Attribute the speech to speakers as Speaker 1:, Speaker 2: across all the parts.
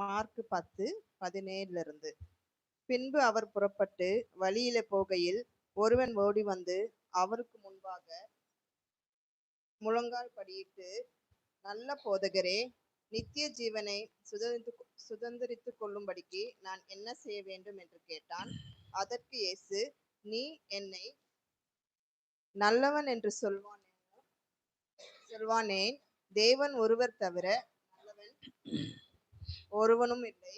Speaker 1: Mark 10:17 பின்பு அவர் புறப்பட்டு வழியிலே போகையில் ஒருவன் ஓடி வந்து அவருக்கு முன்பாக முழங்கால் படியிட்டு, நல்ல போதகரே, நித்திய ஜீவனை சுதந்தரித்துக் கொள்ளும்படிக்கு நான் என்ன செய்ய வேண்டும் என்று கேட்டான். அதற்கு இயேசு, நீ என்னை நல்லவன் என்று சொல்வானேன்? தேவன் ஒருவர் தவிர நல்லவன் ஒருவனும் இல்லை.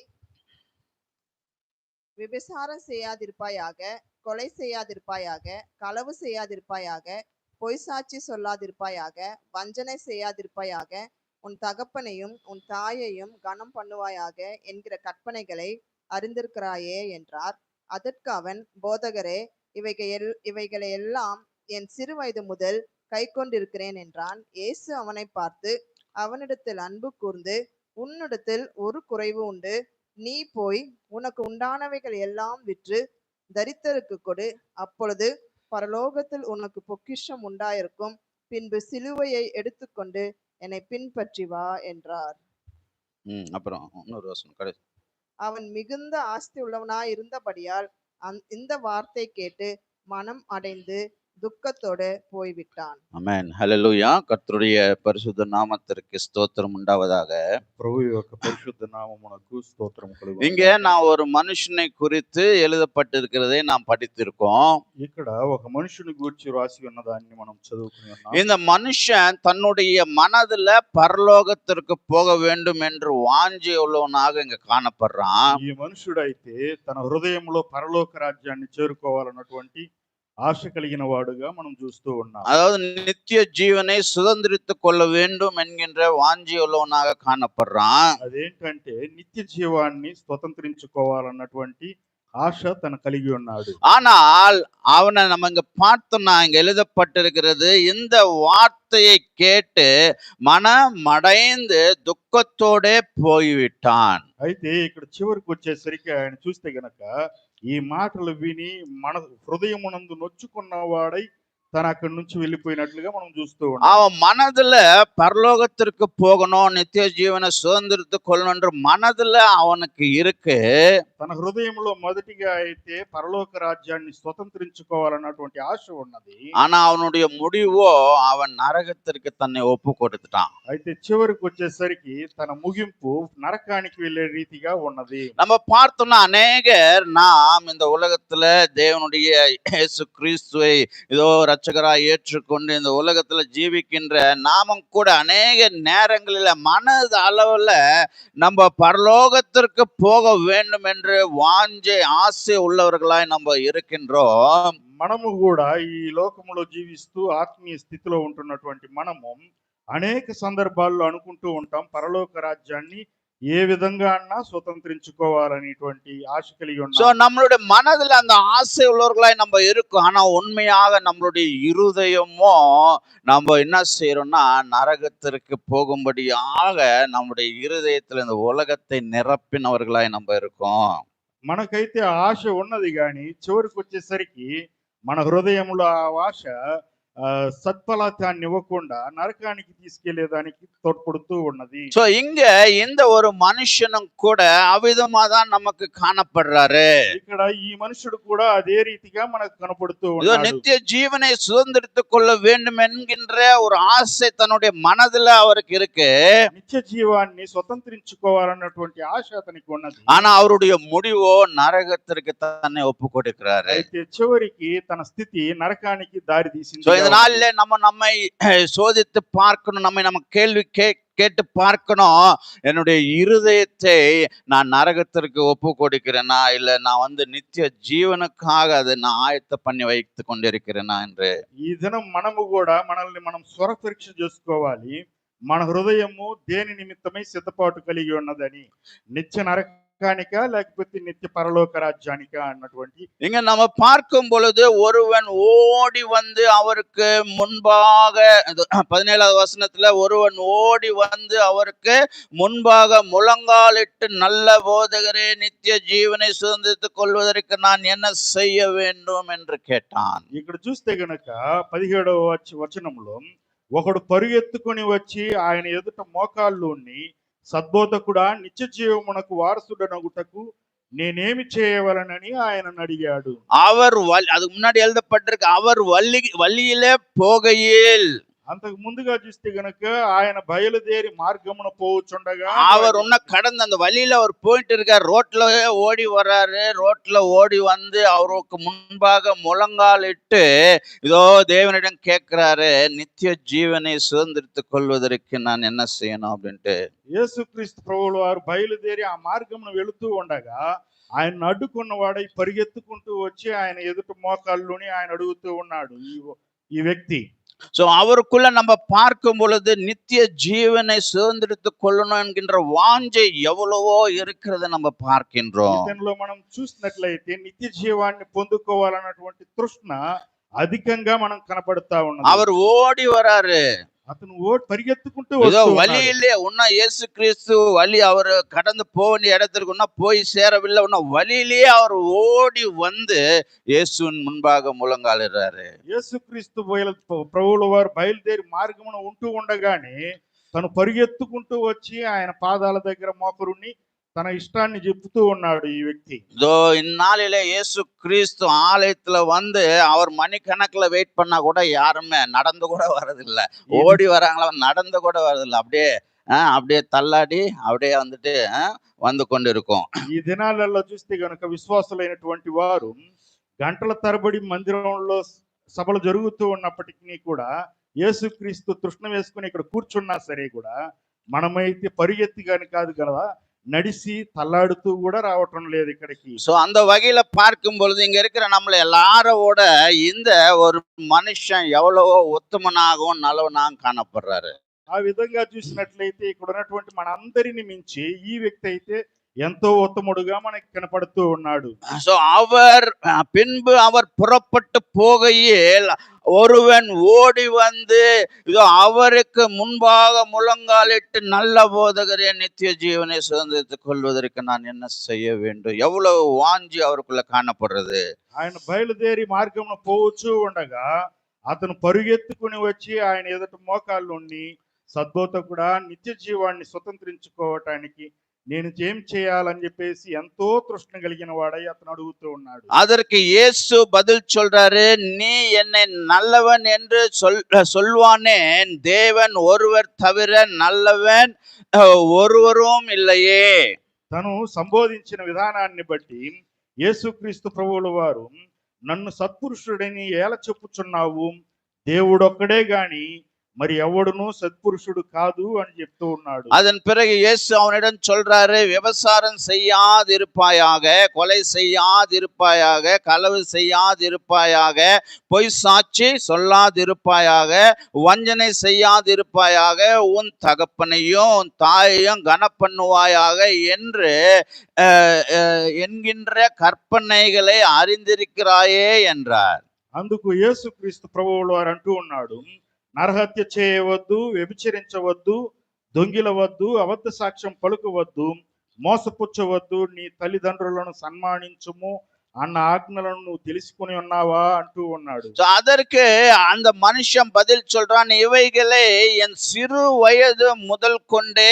Speaker 1: விபசாரம் செய்யாதிருப்பாயாக, கொலை செய்யாதிருப்பாயாக, களவு செய்யாதிருப்பாயாக, பொய் சாட்சி சொல்லாதிருப்பாயாக, வஞ்சனை செய்யாதிருப்பாயாக, உன் தகப்பனையும் உன் தாயையும் கனம் பண்ணுவாயாக என்கிற கற்பனைகளை அறிந்திருக்கிறாயே என்றார். அதற்கு அவன், போதகரே, இவைகளை எல்லாம் என் சிறு வயது முதல் கை கொண்டிருக்கிறேன் என்றான். இயேசு அவனை பார்த்து அவனிடத்தில் அன்பு கூர்ந்து, உன்னிடத்தில் ஒரு குறைவு உண்டு. நீ போய் உனக்கு உண்டானவைகள் எல்லாம் விற்று தரித்திரருக்கு கொடு, அப்பொழுது பரலோகத்தில் உனக்கு பொக்கிஷம் உண்டாயிருக்கும். பின்பு சிலுவையை எடுத்துக்கொண்டு என்னை பின்பற்றி வா என்றார்.
Speaker 2: அப்புறம்
Speaker 1: அவன் மிகுந்த ஆஸ்தி உள்ளவனாய் இருந்தபடியால் இந்த வார்த்தை கேட்டு மனம் அடைந்து துக்கத்தோடு போய்விட்டான்.
Speaker 2: ஆமென். ஹல்லேலூயா. கர்த்தருடைய பரிசுத்த நாமத்திற்கு ஸ்தோத்திரம் உண்டாவதாக.
Speaker 3: ప్రభు యొక్క పరిశుద్ధ నామమునకు స్తోత్రం కలుగును.
Speaker 2: இங்க நான் ஒரு மனுஷனை குறித்து எழுதப்பட்டிருக்கிறதை நாம் படித்திருக்கோம்.
Speaker 3: ఇక్కడ ఒక మనుషుని గూర్చి రాసి ఉన్నదాన్ని మనం చదువుకుని ఉన్నాం.
Speaker 2: இந்த మనుஷன் தன்னுடைய மனதுல பரலோகத்திற்கு போக வேண்டும் என்று வாஞ்சை உள்ளவனாக இங்க காணப்படுறான்.
Speaker 3: ఈ మనుషుడైతే తన హృదయంలో పరలోక రాజ్యాన్ని చేరుకోవాలన్నటువంటి ఆశ కలిగిన వాడుగా మనం చూస్తూ ఉన్నాం.
Speaker 2: அதாவது நித்திய ஜீவனை சுதந்திரித்துக் கொள்ள வேண்டும் என்கின்ற வாஞ்சை உள்ளவனாக காணப்படுறான்.
Speaker 3: అదేంటంటే నిత్య జీవాన్ని స్వతంత్రించుకోవాలన్నటువంటి ఆశ తన కలిగి ఉన్నాడు.
Speaker 2: ஆனால் அவனை நம்ம இங்க பார்த்தோம்னா இங்க எழுதப்பட்டிருக்கிறது, இந்த வார்த்தையை கேட்டு மனமடைந்து துக்கத்தோட போய்விட்டான்.
Speaker 3: అయితే ఇక్కడ చివరికి వచ్చేసరికి ఆయన చూస్తే గనక ఈ మాటలు విని మన హృదయమునందు నొచ్చుకున్నవాడై తన అక్కడి నుంచి వెళ్ళిపోయినట్లుగా మనం చూస్తూ ఉన్నాం.
Speaker 2: அவன் மனதுல பரலோகத்திற்கு போகணும், நித்திய ஜீவனை சுதந்திரத்து கொள்ளணும் மனதுல அவனுக்கு இருக்கு.
Speaker 3: తన హృదయంలో మొదటిగా అయితే పరలోక రాజ్యాన్ని స్వతంత్రించుకోవాలన్నటువంటి ఆశ ఉన్నది.
Speaker 2: ஆனா அவனுடைய முடிவோ அவன் நரகத்திற்கு தன்னை ஒப்பு கொடுத்துட்டான்.
Speaker 3: అయితే చివరికి వచ్చేసరికి తన ముగింపు నరకానికి వెళ్ళే రీతిగా ఉన్నది.
Speaker 2: நம்ம பார்த்தோம்னா அநேகர் நாம் இந்த உலகத்துல தேவனுடைய இயேசு கிறிஸ்துவை இதோ ரட்சகராய் ஏற்றுக்கொண்டு இந்த உலகத்துல ஜீவிக்கின்ற நாமும் கூட அநேக நேரங்களில மனது அளவுல நம்ம பரலோகத்திற்கு போக வேண்டும் என்று வாஞ்சை ஆசை உள்ளவர்களாய் நம்ம இருக்கின்றோம்.
Speaker 3: మనము కూడా ఈ లోకములో జీవిస్తూ ఆత్మీయ స్థితిలో ఉంటున్నటువంటి మనము అనేక సందర్భాల్లో అనుకుంటూ ఉంటాం పరలోక రాజ్యాన్ని ఏ విధంగా అన్నా స్వతంత్రించుకోవాలనేటువంటి ఆశ కలిగి ఉన్నాం.
Speaker 2: சோ நம்மளுடைய மனதுல அந்த ஆசை உள்ளவர்களாய் நம்ம இருக்கோம். ஆனா உண்மையாக நம்மளுடைய இருதயமோ நம்ம என்ன செய்யறோம்னா நரகத்திற்கு போகும்படியாக நம்முடைய இருதயத்துல இந்த உலகத்தை நிரப்பினவர்களாய் நம்ம இருக்கோம்.
Speaker 3: మనకైతే ఆశ ఉన్నది కానీ చివరికి వచ్చేసరికి మన హృదయంలో ఆ ఆశ సత్ఫలితాన్ని ఇవ్వకుండా నరకానికి తీసుకెళ్లేదానికి తోడ్పడుతూ ఉన్నది.
Speaker 2: சோ இங்க இந்த ஒரு மனுஷனும் கூட அவ்விதமா தான் நமக்கு காணப்படுறாரு.
Speaker 3: ఇక్కడ ఈ మనుషుడు కూడా అదే రీతిగా మనకు కనపడుతూ
Speaker 2: இதோ
Speaker 3: ఉన్నాడు.
Speaker 2: நித்திய ஜீவனை சுதந்திரித்துக் கொள்ள வேண்டும் என்கின்ற ஒரு ஆசை தன்னுடைய மனதுல அவருக்கு இருக்கு.
Speaker 3: నిత్య జీవాన్ని స్వతంత్రించుకోవాలన్నటువంటి ఆశ అతనికి ఉన్నది.
Speaker 2: ஆனா அவருடைய முடிவோ நரகத்திற்கு தன்னை ஒப்பு கொடுக்கிறாரு.
Speaker 3: అయితే చివరికి తన స్థితి నరకానికి దారి తీసింది.
Speaker 2: சோ இந்த நாள்ல நம்மை சோதித்து பார்க்கணும், நம்ம கேள்வி கேட்டு பார்க்கணும். என்னுடைய இருதயத்தை நான் நரகத்திற்கு ஒப்பு கொடுக்கிறேனா, இல்ல நான் நித்திய ஜீவனுக்காக அதை நான் ஆயத்த பண்ணி வைத்து கொண்டிருக்கிறேனா என்று.
Speaker 3: ఈ దినం మనము కూడా మనల్ని మనం స్వర పరీక్ష చేసుకోవాలి. మన హృదయము దేని నిమిత్తమై సిద్ధపాటు కలిగి ఉన్నదని, నిత్య నరకానికా లేకపోతే నిత్య పరలోక రాజ్యానికా అన్నటువంటి.
Speaker 2: இங்க நம்ம பார்க்கும் பொழுது ஒருவன் ஓடி வந்து அவருக்கு முன்பாக 17வது வசனத்துல ஒருவன் ஓடி வந்து அவருக்கு முன்பாக முழங்காலிட்டு, நல்ல போதகரே, நித்திய ஜீவனை சுதந்திரித்துக் கொள்வதற்கு நான் என்ன செய்ய வேண்டும் என்று கேட்டான்.
Speaker 3: ఇక్కడ చూస్తే గనక 17వ వచనంలో ఒకడు పరుగెత్తుకొని వచ్చి ఆయన ఎదుట మోకాళ్ళుని సద్బోధకుడా నిత్య జీవమునకు వారసుడనగుటకు నేనేమి చేయవలనని ఆయనను అడిగాడు.
Speaker 2: அதுக்கு முன்னாடி எழுதப்பட்டிருக்கு, அவர் வழியிலே போகையில்.
Speaker 3: అంతకు ముందుగా చూస్తే గనక ఆయన బయలుదేరి మార్గమున పోవుచుండగా
Speaker 2: அவர் கடந்து அந்த வழியில அவர் போயிட்டு இருக்கார். ரோட்ல ஓடி வர்றாரு. ரோட்ல ஓடி வந்து அவருக்கு முன்பாக முழங்காலிட்டு இதோ தேவனிடம் கேட்கிறாரு, நித்திய ஜீவனை சுதந்திரித்துக் கொள்வதற்கு நான் என்ன செய்யணும் அப்படின்ட்டு.
Speaker 3: యేసుక్రీస్తు ప్రభువుల వారు బయలుదేరి ఆ మార్గమున వెళుతూ ఉండగా ఆయన అడ్డుకున్నవాడై పరిగెత్తుకుంటూ వచ్చి ఆయన ఎదుట మోకాళ్ళుని ఆయన అడుగుతూ ఉన్నాడు ఈ వ్యక్తి.
Speaker 2: சோ அவருக்குள்ள நம்ம பார்க்கும் பொழுது நித்திய ஜீவனை சுதந்திரித்துக் கொள்ளணும் என்கின்ற வாஞ்சை எவ்வளவோ இருக்கிறத நம்ம பார்க்கின்றோம்.
Speaker 3: ఇతనిలో మనం చూసినట్లయితే నిత్య జీవాన్ని పొందుకోవాలన్నటువంటి తృష్ణ అధికంగా మనం కనపడతా ఉన్నది.
Speaker 2: அவர் ஓடி வராரு.
Speaker 3: అతను పరిగెత్తుకుంటూ
Speaker 2: ஏதோ வழியிலே உன்ன இயேசு கிறிஸ்து வழி அவர் கடந்து போக வேண்டிய இடத்திற்கு உன்ன போய் சேரவில்லை. உன்ன வழியிலேயே அவர் ஓடி வந்து இயேசுவின் முன்பாக முழங்காலிடுறாரு.
Speaker 3: యేసుక్రీస్తు ప్రభువుల వారు బయలుదేరి మార్గమున ఉంటూ ఉండగానే తను పరిగెత్తుకుంటూ వచ్చి ఆయన పాదాల దగ్గర మోకరుని తన ఇష్టాన్ని చెప్తూ ఉన్నాడు ఈ వ్యక్తి.
Speaker 2: இந்நாளிலே இயேசு கிறிஸ்து ஆலயத்துல வந்து அவர் மணிக்கணக்குல வெயிட் பண்ணா கூட யாருமே நடந்து கூட வரதில்லை. ஓடி வராங்களா, நடந்து கூட வரதில்லை. அப்படியே தள்ளாடி அப்படியே வந்துட்டு வந்து கொண்டு இருக்கும்.
Speaker 3: ఈ దినాలలో చూస్తే గనుక విశ్వాసులైనటువంటి వారు గంటల తరబడి మందిరంలో సభలు జరుగుతూ ఉన్నప్పటికీ కూడా యేసుక్రీస్తు తృష్ణ వేసుకుని ఇక్కడ కూర్చున్నా సరే కూడా మనమైతే పరిగెత్తి కానీ కాదు కదా, நடிசி தள்ளாடுத்து கூட ராவட்டம் లేదు ఇక్కడికి.
Speaker 2: சோ அந்த வகையில பார்க்கும் பொழுது இங்க இருக்கிற நம்மள எல்லாரோட இந்த ஒரு மனுஷன் எவ்வளவோ ఉత్తమనాகவும் நல்லவனாகவும் காணப்படுறாரு.
Speaker 3: ఆ విధంగా చూసినట్లయితే ఇక్కడ ఉన్నటువంటి మనందరిని మించి ఈ వ్యక్తి అయితే ఎంతో ఉత్తముడుగా మనకి కనపడుతూ ఉన్నాడు.
Speaker 2: சோ பின்பு அவர் புறப்பட்டு போகையில் ஒருவன் ஓடி வந்து இதோ அவருக்கு முன்பாக முழங்காலிட்டு, நல்ல போதகரே, நித்திய ஜீவனை சுதந்திரித்துக் கொள்வதற்கு நான் என்ன செய்ய வேண்டும்? எவ்வளவு வாஞ்சி அவருக்குள்ள காணப்படுறது.
Speaker 3: ఆయన బయలుదేరి మార్గంలో పోవచ్చు ఉండగా అతను పరుగెత్తుకుని వచ్చి ఆయన ఎదుట మోకాళ్ళు ఉండి, సద్బోధకుడా నిత్య జీవాన్ని స్వతంత్రించుకోవటానికి నేను ఏం చేయాలని చెప్పేసి ఎంతో తృష్ణ కలిగిన వాడై అతను అడుగుతూ ఉన్నాడు.
Speaker 2: அதற்கு இயேசு பதில் சொல்றாரு, நீ என்னை நல்லவன் என்று சொல்வானேன், தேவன் ஒருவர் தவிர நல்லவன் ஒருவரும் இல்லையே.
Speaker 3: తను సంబోధించిన విధానాన్ని బట్టి యేసుక్రీస్తు ప్రభువుల వారు, నన్ను సత్పురుషుడని ఏల చెప్పుచున్నావు, దేవుడొక్కడే గాని మరి ఎవడును సత్పురుషుడు కాదు అని చెప్తూ ఉన్నాడు.
Speaker 2: அதன் பிறகு இயேசு அவனிடம் சொல்றாரு, விபசாரம் செய்யாதிருப்பாயாக, கொலை செய்யாதிருப்பாயாக, களவு செய்யாதிருப்பாயாக, பொய் சாட்சி சொல்லாதிருப்பாயாக, வஞ்சனை செய்யாதிருப்பாயாக, உன் தகப்பனையும் உன் தாயையும் கனப்பண்ணுவாயாக என்று என்கின்ற கற்பனைகளை அறிந்திருக்கிறாயே என்றார்.
Speaker 3: అందుకు యేసుక్రీస్తు ప్రభువుల వారు అంటూ ఉన్నాడు, నరహత్య చేయవద్దు, వ్యభిచరించవద్దు, దొంగిలవద్దు, అబద్ధ సాక్ష్యం పలుకవద్దు, మోసపుచ్చవద్దు, నీ తల్లిదండ్రులను సన్మానించుము అన్న ఆజ్ఞలను నువ్వు తెలుసుకుని ఉన్నావా అంటూ ఉన్నాడు.
Speaker 2: அதற்கு அந்த மனுஷன் பதில் சொல்றான், இவைகளை என் சிறு வயது முதல் கொண்டே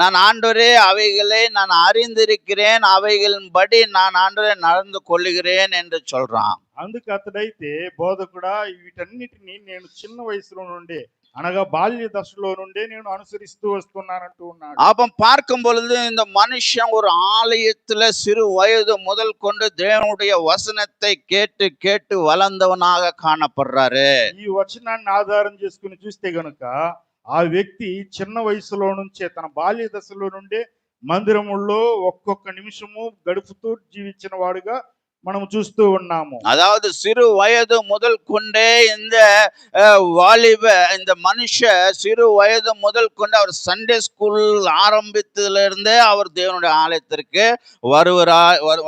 Speaker 2: நான் ஆண்டவரே அவைகளை நான் அறிந்திருக்கிறேன், அவைகளின்படி நான் ஆண்டவரே நடந்து கொள்ளுகிறேன் என்று சொல்றான்.
Speaker 3: అందుకు అతడైతే, బోధకుడా వీటన్నిటిని నేను చిన్న వయసులో నుండే అనగా బాల్య దశలో నుండే నేను అనుసరిస్తూ వస్తున్నానంటూ ఉన్నాడు.
Speaker 2: அப்ப பார்க்கும் பொழுது இந்த மனுஷன் ஒரு ஆலயத்துல சிறு வயது முதல் கொண்டு தேவனுடைய வசனத்தை கேட்டு கேட்டு வளர்ந்தவனாக காணப்படுறாரு.
Speaker 3: ఈ వచనాన్ని ఆధారం చేసుకుని చూస్తే గనుక ఆ వ్యక్తి చిన్న వయసులో నుంచే తన బాల్య దశలో నుండే మందిరములో ఒక్కొక్క నిమిషము గడుపుతూ జీవించిన వాడుగా మనం చూస్తూ ఉన్నాము.
Speaker 2: அதாவது சிறு வயது முதல் கொண்டே இந்த இந்த மனுஷ சிறு வயது முதல் கொண்டு அவர் சண்டே ஸ்கூல் ஆரம்பித்ததிலிருந்தே அவர் தேவனுடைய ஆலயத்திற்கு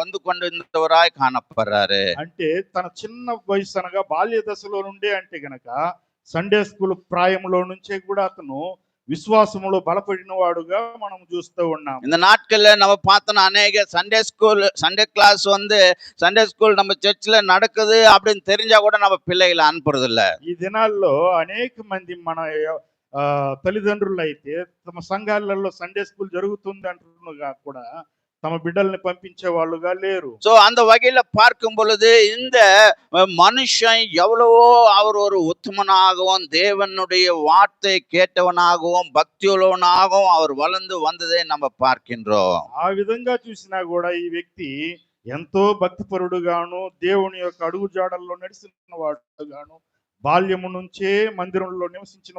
Speaker 2: வந்து கொண்டிருந்தவராய் காணப்படுறாரு.
Speaker 3: అంటే తన చిన్న వయసు అనగా బాల్య దశలో నుండే అంటే గనక సండే స్కూల్ ప్రాయంలో నుంచే కూడా అతను விசுவாசமுள்ள பலப்படின வாடுగా మనం చూస్తూ ఉన్నాం.
Speaker 2: இந்த நாட்கள்ல நம்ம பார்த்தோம், அநேக சண்டே கிளாஸ் வந்து சண்டே ஸ்கூல் நம்ம சர்ச்சில் நடக்குது அப்படின்னு தெரிஞ்சா கூட நம்ம பிள்ளைகளை அனுப்புறது இல்ல.
Speaker 3: ఈ దినాల్లో అనేక మంది మన తల్లిదండ్రులు అయితే తమ సంఘాలలో సండే స్కూల్ జరుగుతుంది అంటున్నగా కూడా తమ బిడ్డల్ని పంపించే వాళ్ళుగా లేరు.
Speaker 2: சோ அந்த வகையில பார்க்கும் பொழுது இந்த மனுஷன் எவ்வளவோ அவர் ஒரு உத்தமனாகவும் தேவனுடைய வார்த்தை கேட்டவனாகவும் பக்தியுள்ளவனாகவும் அவர் வளர்ந்து வந்ததை நம்ம பார்க்கின்றோம்.
Speaker 3: ఆ విధంగా చూసినా కూడా ఈ వ్యక్తి ఎంతో భక్తిపరుడుగాను దేవుని యొక్క అడుగు జాడల్లో నడిచిన వాడుగాను బాల్యము నుంచే మందిరంలో నివసించిన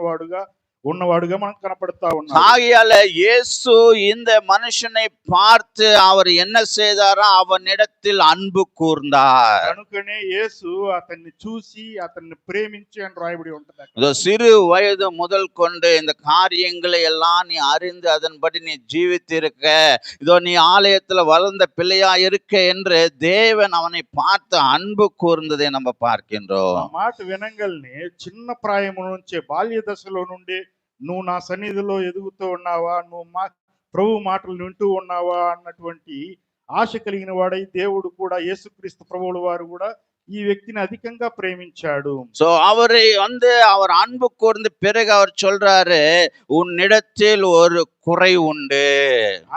Speaker 3: ఉన్నవాడుగా మనకు కనపడతా ఉన్నాడు.
Speaker 2: ஆகையால இயேசு இந்த மனுஷனை பார்த்து அவர் என்ன செய்தாரோ அவனிடத்தில் அன்பு கூர்ந்தார்.
Speaker 3: కనుకనే యేసు అతన్ని చూసి అతన్ని ప్రేమించి అని రాయబడి ఉంటుంది.
Speaker 2: இதோ சிறு வயது முதல் கொண்டு இந்த காரியங்களை எல்லாம் நீ அறிந்து அதன்படி நீ ஜீவித்திருக்க, இதோ நீ ஆலயத்துல வளர்ந்த பிள்ளையா இருக்க என்று தேவன் அவனை பார்த்து அன்பு கூர்ந்ததை நம்ம பார்க்கின்றோம்.
Speaker 3: ఆ మాట వినంగల్ని చిన్న ప్రాయము నుంచే బాల్య దశలో నుండి నువ్వు నా సన్నిధిలో ఎదుగుతూ ఉన్నావా, నువ్వు ప్రభు మాటలు వింటూ ఉన్నావా అన్నటువంటి ఆశ కలిగిన వాడై దేవుడు కూడా యేసుక్రీస్తు ప్రభువుల వారు కూడా ఈ వ్యక్తిని అధికంగా ప్రేమించాడు.
Speaker 2: சோ அவரை அவர் அன்பு கூர்ந்த பிறகு அவர் சொல்றாரு, உன்னிடத்தில் ஒரு குறை உண்டு.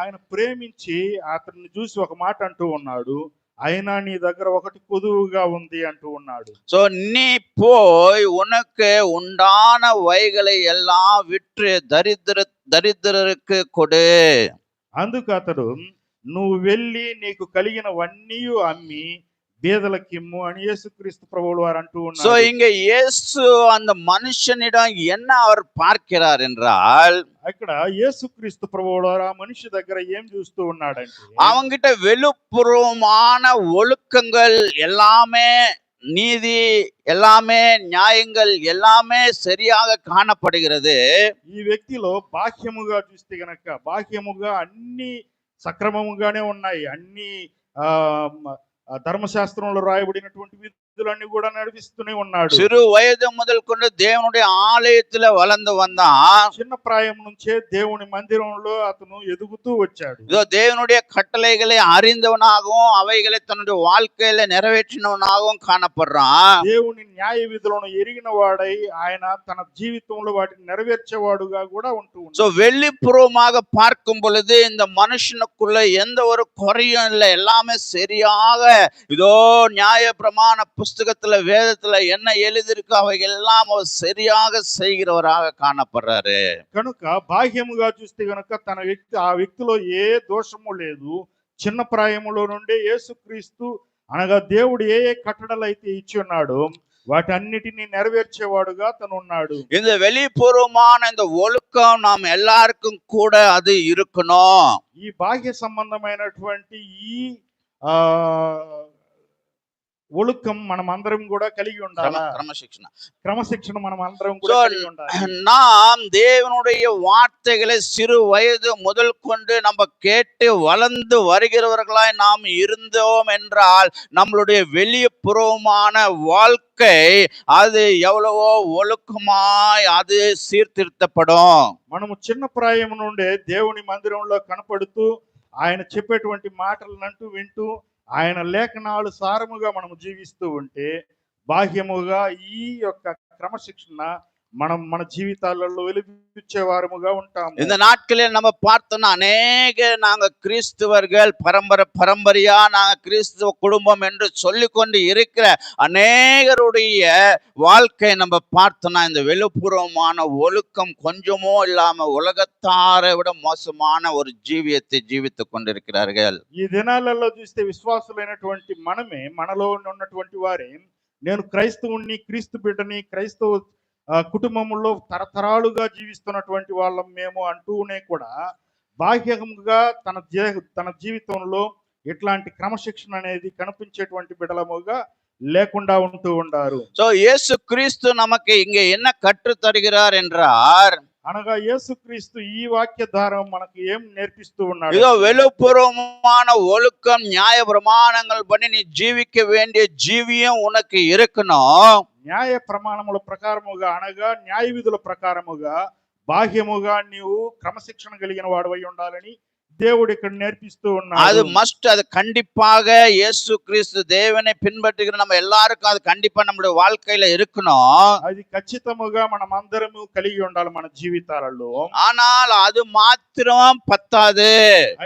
Speaker 3: ఆయన ప్రేమించి అతన్ని చూసి ఒక మాట అంటూ ఉన్నాడు, అయినా నీ దగ్గర ఒకటి కొదువుగా ఉంది అంటూ ఉన్నాడు.
Speaker 2: சோ நீ போய் உனக்கு உண்டான வைகளை எல்லாம் விற்று దరిద్రருக்கு కొడు.
Speaker 3: అందుకు అతడు, నువ్వు వెళ్ళి నీకు కలిగినవన్నీ అమ్మి బీదలకిమ్ము అని యేసుక్రీస్తు ప్రభువుల వారు అంటూ
Speaker 2: சோ
Speaker 3: ఉన్నారు.
Speaker 2: இங்க இயேசு அந்த மனுஷனிடம் என்ன அவர் பார்க்கிறார் என்றால்,
Speaker 3: అక్కడ యేసుక్రీస్తు ప్రభువుల వారు ఆ మనిషి దగ్గర ఏం చూస్తూ ఉన్నాడంటే,
Speaker 2: அவங்கிட்ட வெளிப்புறமான ஒழுக்கங்கள் எல்லாமே, நீதி எல்லாமே, நியாயங்கள் எல்லாமே சரியாக காணப்படுகிறது.
Speaker 3: ఈ వ్యక్తిలో బాహ్యముగా చూస్తే గనక బాహ్యముగా అన్ని సక్రమముగానే ఉన్నాయి. అన్ని ధర్మశాస్త్రంలో రాయబడినటువంటి విధులన్నీ కూడా నడిపిస్తూనే ఉన్నాడు.
Speaker 2: சிறு வயது முதல் கொண்டு தேவனுடைய ஆலயத்துல வளர்ந்து வந்தான்.
Speaker 3: చిన్న ప్రాయం నుంచే దేవుని మందిరంలో అతను ఎదుగుతూ వచ్చాడు.
Speaker 2: இதோ தேவனுடைய கட்டளைகளை அறிந்தவனாகவும் அவைகளை தன்னுடைய வாழ்க்கையில நிறைவேற்றினவனாகவும் காணப்படுறான்.
Speaker 3: దేవుని న్యాయ విధులను ఎరిగిన వాడై ఆయన తన జీవితంలో వాటిని నెరవేర్చేవాడుగా కూడా ఉంటూ ఉన్నాడు.
Speaker 2: சோ வெளிப்புறமாக பார்க்கும் பொழுது இந்த மனுஷனுக்குள்ள எந்த ஒரு குறையும் இல்லை, எல்லாமே சரியாக இதோ நியாய பிரமாண புஸ்தகத்துல வேதத்துல என்ன எழுதிருக்கோ அவைகள் எல்லாம் அவர் சரியாக செய்கிறவராக காணப்படுறாரு.
Speaker 3: కనుక బాహ్యముగా చూస్తే గనుక ఆ వ్యక్తిలో ఏ దోషము లేదు. చిన్న ప్రాయములో నుండే యేసుక్రీస్తు అనగా దేవుడు ఏ కట్టడలు అయితే ఇచ్చి ఉన్నాడో వాటన్నిటిని నెరవేర్చేవాడుగా తను ఉన్నాడు.
Speaker 2: இந்த வெளிப்புறமான இந்த ஒழுக்கம் நாம் எல்லாருக்கும் கூட அது இருக்கணும்.
Speaker 3: ఈ బాహ్య సంబంధమైనటువంటి ఈ ఒழுக்கம் మనం అందరం కూడా కలిగి ఉండాలి. క్రమశిక్షణ మనం అందరం కూడా కలిగి ఉండాలి.
Speaker 2: நாம் தேவனுடைய வார்த்தைகளை சிறு வயது முதல் கொண்டு நம்ம கேட்டு வளர்ந்து வருகிறவர்களாய் நாம் இருந்தோம் என்றால் நம்மளுடைய வெளிப்புறமான வாழ்க்கை அது எவ்வளவோ ஒழுக்கமாய் அது சீர்திருத்தப்படும்.
Speaker 3: మనము చిన్న ప్రాయం నుండే దేవుని మందిరంలో కనపడుతూ ఆయన చెప్పేటువంటి మాటలను వింటూ ఆయన లేఖనాలు సారముగా మనము జీవిస్తూ ఉంటే బాహ్యముగా ఈ యొక్క క్రమశిక్షణ మనం మన జీవితాలలో వెలిగించే వారముగా ఉంటాము.
Speaker 2: இந்த நாட்களில் நம்ம பார்த்தோம்னா நாங்க கிறிஸ்துவர்கள் பரம்பரையா நாங்க கிறிஸ்துவ குடும்பம் என்று சொல்லிக்கொண்டு இருக்கிற அநேகருடைய வாழ்க்கை நம்ம பார்த்தோம்னா இந்த வெளிப்புறமான ஒழுக்கம் கொஞ்சமோ இல்லாம உலகத்தாரை விட மோசமான ஒரு ஜீவியத்தை ஜீவித்துக் கொண்டிருக்கிறார்கள்.
Speaker 3: ఈ దినాలలో చూస్తే విశ్వాసులైనటువంటి మనలో ఉన్నటువంటి వారే, నేను క్రైస్తవుని, క్రీస్తు బిడ్డని, క్రైస్తవ కుటుంబంలో తరతరాలుగా జీవిస్తున్నటువంటి వాళ్ళం మేము అంటూనే కూడా బాహ్యంగా తన జీవితంలో ఎట్లాంటి క్రమశిక్షణ అనేది కనిపించేటువంటి బిడ్డలముగా లేకుండా ఉంటూ ఉండారు.
Speaker 2: సో యేసు క్రీస్తు நமக்கு இங்க என்ன கற்று தருகிறார் என்றார்,
Speaker 3: అనగా యేసుక్రీస్తు ఈ వాక్య ద్వారా మనకు ఏం నేర్పిస్తూ ఉన్నాడు?
Speaker 2: இதோ வெளிப்புறமான ஒழுக்கம் நியாய பிரமாணங்கள் படி நீ ஜீவிக்க வேண்டிய ஜீவியம் உனக்கு இருக்கணும்.
Speaker 3: న్యాయ ప్రమాణముల ప్రకారముగా అనగా న్యాయ విధుల ప్రకారముగా బాహ్యముగా నీవు క్రమశిక్షణ కలిగిన వాడవై ఉండాలని దేవుడు ఇక్కడ నేర్పిస్తూ
Speaker 2: அது
Speaker 3: ఉన్నాడు.
Speaker 2: மஸ்ட், அது கண்டிப்பாக இயேசு கிறிஸ்து தேவனை பின்பற்றுகிற நம்ம எல்லாருக்கும் அது கண்டிப்பா நம்மளுடைய வாழ்க்கையில இருக்கணும்.
Speaker 3: అది ఖచ్చితముగా మనం అందరము కలిగి ఉండాలి మన జీవితాలలో.
Speaker 2: ஆனால் அது மாத்திரம் பத்தாது.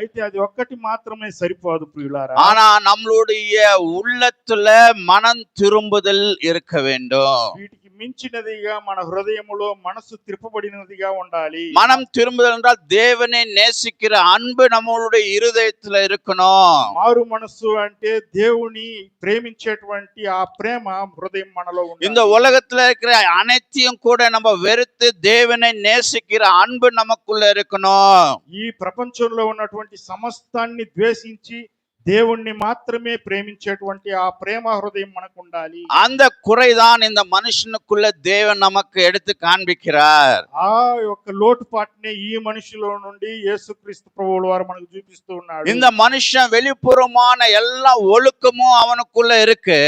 Speaker 3: అయితే అది ఒక్కటి మాత్రమే సరిపోదు ప్రియులారా.
Speaker 2: ஆனா நம்மளுடைய உள்ளத்துல மனம் திரும்புதல் இருக்க வேண்டும்.
Speaker 3: వీటికి మించినదిగా మన హృదయములో మనసు తిప్పబడినదిగా ఉండాలి.
Speaker 2: மனம் திரும்புதல் என்றால் தேவனை நேசிக்கிற அன்பு நம்மளுடைய இருதயத்துல இருக்கணும்.
Speaker 3: మారు మనస్సు అంటే దేవుని ప్రేమించేటువంటి ఆ ప్రేమ హృదయం మనలో
Speaker 2: இந்த
Speaker 3: ఉండాలి.
Speaker 2: உலகத்துல இருக்கிற அனைத்தையும் கூட நம்ம வெறுத்து தேவனை நேசிக்கிற அன்பு நமக்குள்ள இருக்கணும்.
Speaker 3: ఈ ప్రపంచంలో ఉన్నటువంటి సమస్తాన్ని ద్వేషించి దేవుణ్ణి మాత్రమే ప్రేమించేటువంటి ఆ ప్రేమ హృదయం మనకు ఉండాలి.
Speaker 2: அந்த குறைதான் இந்த மனுஷனுக்குள்ள தேவன் நமக்கு எடுத்து காண்பிக்கிறார்.
Speaker 3: ఆ యొక్క లోటుపాటునే ఈ మనిషిలో నుండి యేసుక్రీస్తు ప్రభువుల వారు మనకు చూపిస్తూ ఉన్నాడు.
Speaker 2: இந்த மனுஷன் வெளிப்புறமான எல்லா ஒழுக்கமும் அவனுக்குள்ள இருக்கு.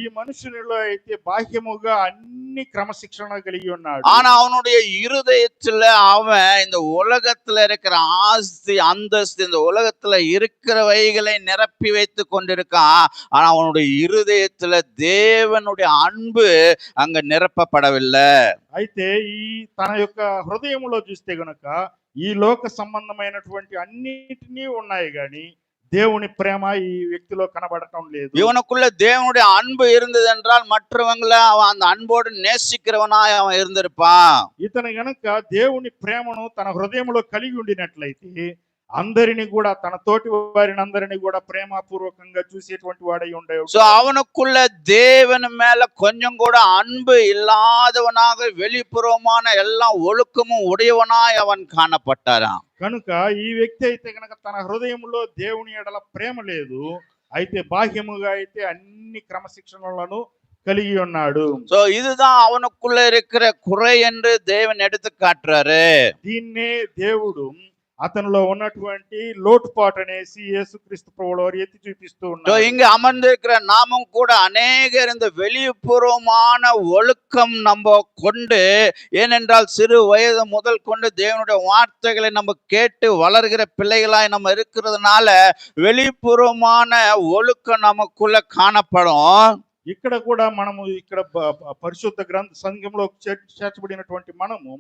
Speaker 3: ఈ మనుషునిలో అయితే బాహ్యముగా అన్ని క్రమశిక్షణ కలిగి ఉన్నాడు.
Speaker 2: ஆனா அவனுடைய இருதயத்துல அவன் இந்த உலகத்துல இருக்கிற ஆஸ்தி அந்தஸ்து இந்த உலகத்துல இருக்கிறவைகளை நிரப்பி வைத்து கொண்டிருக்கான். ஆனா அவனுடைய இருதயத்துல தேவனுடைய அன்பு அங்க நிரப்பப்படவில்லை.
Speaker 3: అయితే ఈ తన యొక్క హృదయములో చూస్తే గనుక ఈ లోక సంబంధమైనటువంటి అన్నిటినీ ఉన్నాయి గాని దేవుని ప్రేమ ఈ వ్యక్తిలో కనబడటం లేదు.
Speaker 2: இவனுக்குள்ள தேவனுடைய அன்பு இருந்தது என்றால் மற்றவங்களை அவன் அந்த அன்போடு நேசிக்கிறவனாய் அவன் இருந்திருப்பான்.
Speaker 3: ఇతను గనక దేవుని ప్రేమను తన హృదయంలో కలిగి ఉండినట్లయితే అందరిని కూడా తన తోటి వారిని అందరిని కూడా ప్రేమపూర్వకంగా చూసేటువంటి వాడై ఉండేవాడు.
Speaker 2: சோ அவனுக்குள்ள தேவன் மேல கொஞ்சம் கூட அன்பு இல்லாதவனாக வெளிப்புறமான எல்லா ஒழுக்கமும் உடையவனாய் அவன் காணப்பட்டாராம்.
Speaker 3: కనుక ఈ వ్యక్తి అయితే గనక తన హృదయంలో దేవుని ఎడల ప్రేమ లేదు, అయితే బాహ్యముగా అయితే అన్ని క్రమశిక్షణలను కలిగి ఉన్నాడు.
Speaker 2: சோ இதுதான் அவனுக்குள்ள இருக்கிற குறை என்று தேவன் எடுத்து காட்டுறாரு.
Speaker 3: దీన్నే దేవుడు అతనిలో ఉన్నటువంటి లోటుపాటు అనేసి యేసుక్రీస్తు ప్రభువుల వారు ఎత్తి చూపిస్తూ
Speaker 2: சோ
Speaker 3: ఉన్నారు.
Speaker 2: இங்க அமர்ந்திருக்கிற நாமும் கூட அநேகர் இந்த வெளிப்புறமான ஒழுக்கம் நம்ம கொண்டு, ஏனென்றால் சிறு வயது முதல் கொண்டு தேவனுடைய வார்த்தைகளை நம்ம கேட்டு வளர்கிற பிள்ளைகளாய் நம்ம இருக்கிறதுனால வெளிப்புறமான ஒழுக்கம் நமக்குள்ள காணப்படும்.
Speaker 3: ఇక్కడ కూడా మనము ఇక్కడ పరిశుద్ధ గ్రంథ సంఘంలో చేర్చబడినటువంటి మనము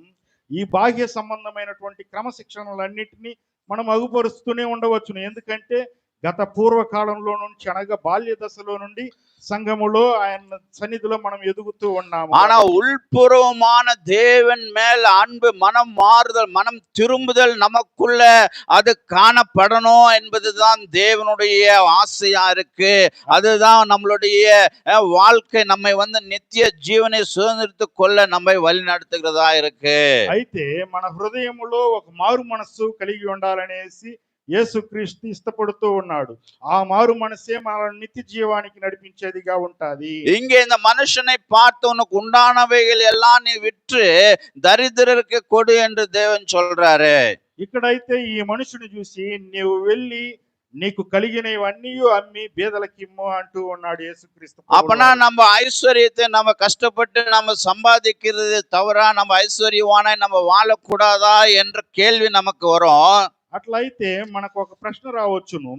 Speaker 3: ఈ బాహ్య సంబంధమైనటువంటి క్రమశిక్షణలన్నిటినీ మనం అగుపరుస్తూనే ఉండవచ్చును. ఎందుకంటే గత పూర్వకాలంలో నుంచి అనగా బాల్య దశలో నుండి సంఘములో ఆయన సన్నిధిలో మనం ఎదుగుతూ ఉన్నాము.
Speaker 2: ஆனா உள்புறமான தேவன் மேல் அன்பு, மனம் மாறுதல், மனம் திரும்புதல் நமக்குள்ள அது காணப்படணும் என்பதுதான் தேவனுடைய ஆசையா இருக்கு. அதுதான் நம்மளுடைய வாழ்க்கை நம்மை நித்திய ஜீவனை சுதந்திரித்து கொள்ள நம்மை வழி நடத்துகிறதா இருக்கு.
Speaker 3: అయితే మన హృదయములో ఒక మారు మనస్సు కలిగి ఉండాలనేసి యేసుక్రీస్తు ఇష్టపడుతూ ఉన్నాడు. ఆ మారు మనసే మన నిత్య జీవానికి నడిపించేదిగా ఉంటది.
Speaker 2: இங்கே இந்த மனுஷனை பார்த்து உனக்கு உண்டானவைகள் எல்லாம் நீ விற்று தரித்திரருக்கு கொடு என்று தேவன் சொல்றாரு.
Speaker 3: ఇక్కడైతే ఈ మనుషుని చూసి నీవు వెళ్ళి నీకు కలిగినవన్నీ అమ్మి బీదలకిమ్ము అంటూ ఉన్నాడు యేసుక్రీస్తు.
Speaker 2: அப்பனா நம்ம ஐஸ்வர்யத்தை நம்ம கஷ்டப்பட்டு நம்ம சம்பாதிக்கிறது தவறா, நம்ம ஐஸ்வர்யவானாய் நம்ம வாழக்கூடாதா என்ற கேள்வி நமக்கு வரும்.
Speaker 3: అట్లయితే మనకు ఒక ప్రశ్న రావచ్చును,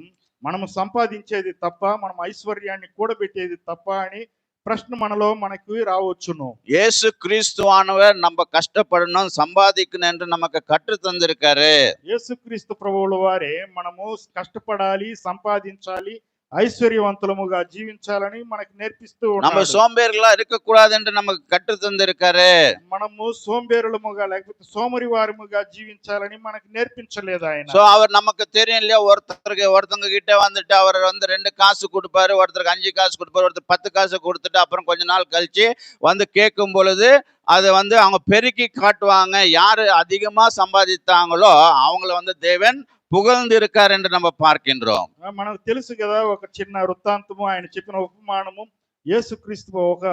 Speaker 3: మనము సంపాదించేది తప్ప, మనం ఐశ్వర్యాన్ని కూడబెట్టేది తప్ప అని ప్రశ్న మనకు రావచ్చును.
Speaker 2: இயேசு கிறிஸ்துவானவர் நம்ம கஷ்டப்படணும், சம்பாதிக்கணும் என்று நமக்கு கற்று தந்திருக்காரு.
Speaker 3: యేసుక్రీస్తు ప్రభువుల వారే మనము కష్టపడాలి, సంపాదించాలి, ఐశ్వర్యవంతులముగా జీవించాలని మనకు నేర్పిస్తూ
Speaker 2: நம்ம
Speaker 3: ఉన్నాడు.
Speaker 2: சோம்பேறிகளா இருக்க கூடாது என்று நமக்கு கற்று தந்திருக்காரு.
Speaker 3: మనము సోంబేరులముగా లేకపోతే సోమరి వారముగా జీవించాలని మనకు నేర్పించలేదు ఆయన.
Speaker 2: சோ அவர் நமக்கு தெரியும் இல்லையா, ஒருத்தங்க கிட்ட அவர் 2 காசு கொடுப்பாரு, ஒருத்தருக்கு 5 காசு கொடுப்பாரு, ஒருத்தர் 10 காசு கொடுத்துட்டு அப்புறம் கொஞ்ச நாள் கழிச்சு கேட்கும் பொழுது அது அவங்க பெருக்கி காட்டுவாங்க. யாரு அதிகமா சம்பாதித்தாங்களோ அவங்கள தேவன் புகழ்ந்து இருக்கார் என்று நம்ம பார்க்கின்றோம்.
Speaker 3: మనకు తెలుసు కదా, ఒక చిన్న వృత్తాంతము ఆయన చెప్పిన ఉపమానము. యేసుక్రీస్తు ఒక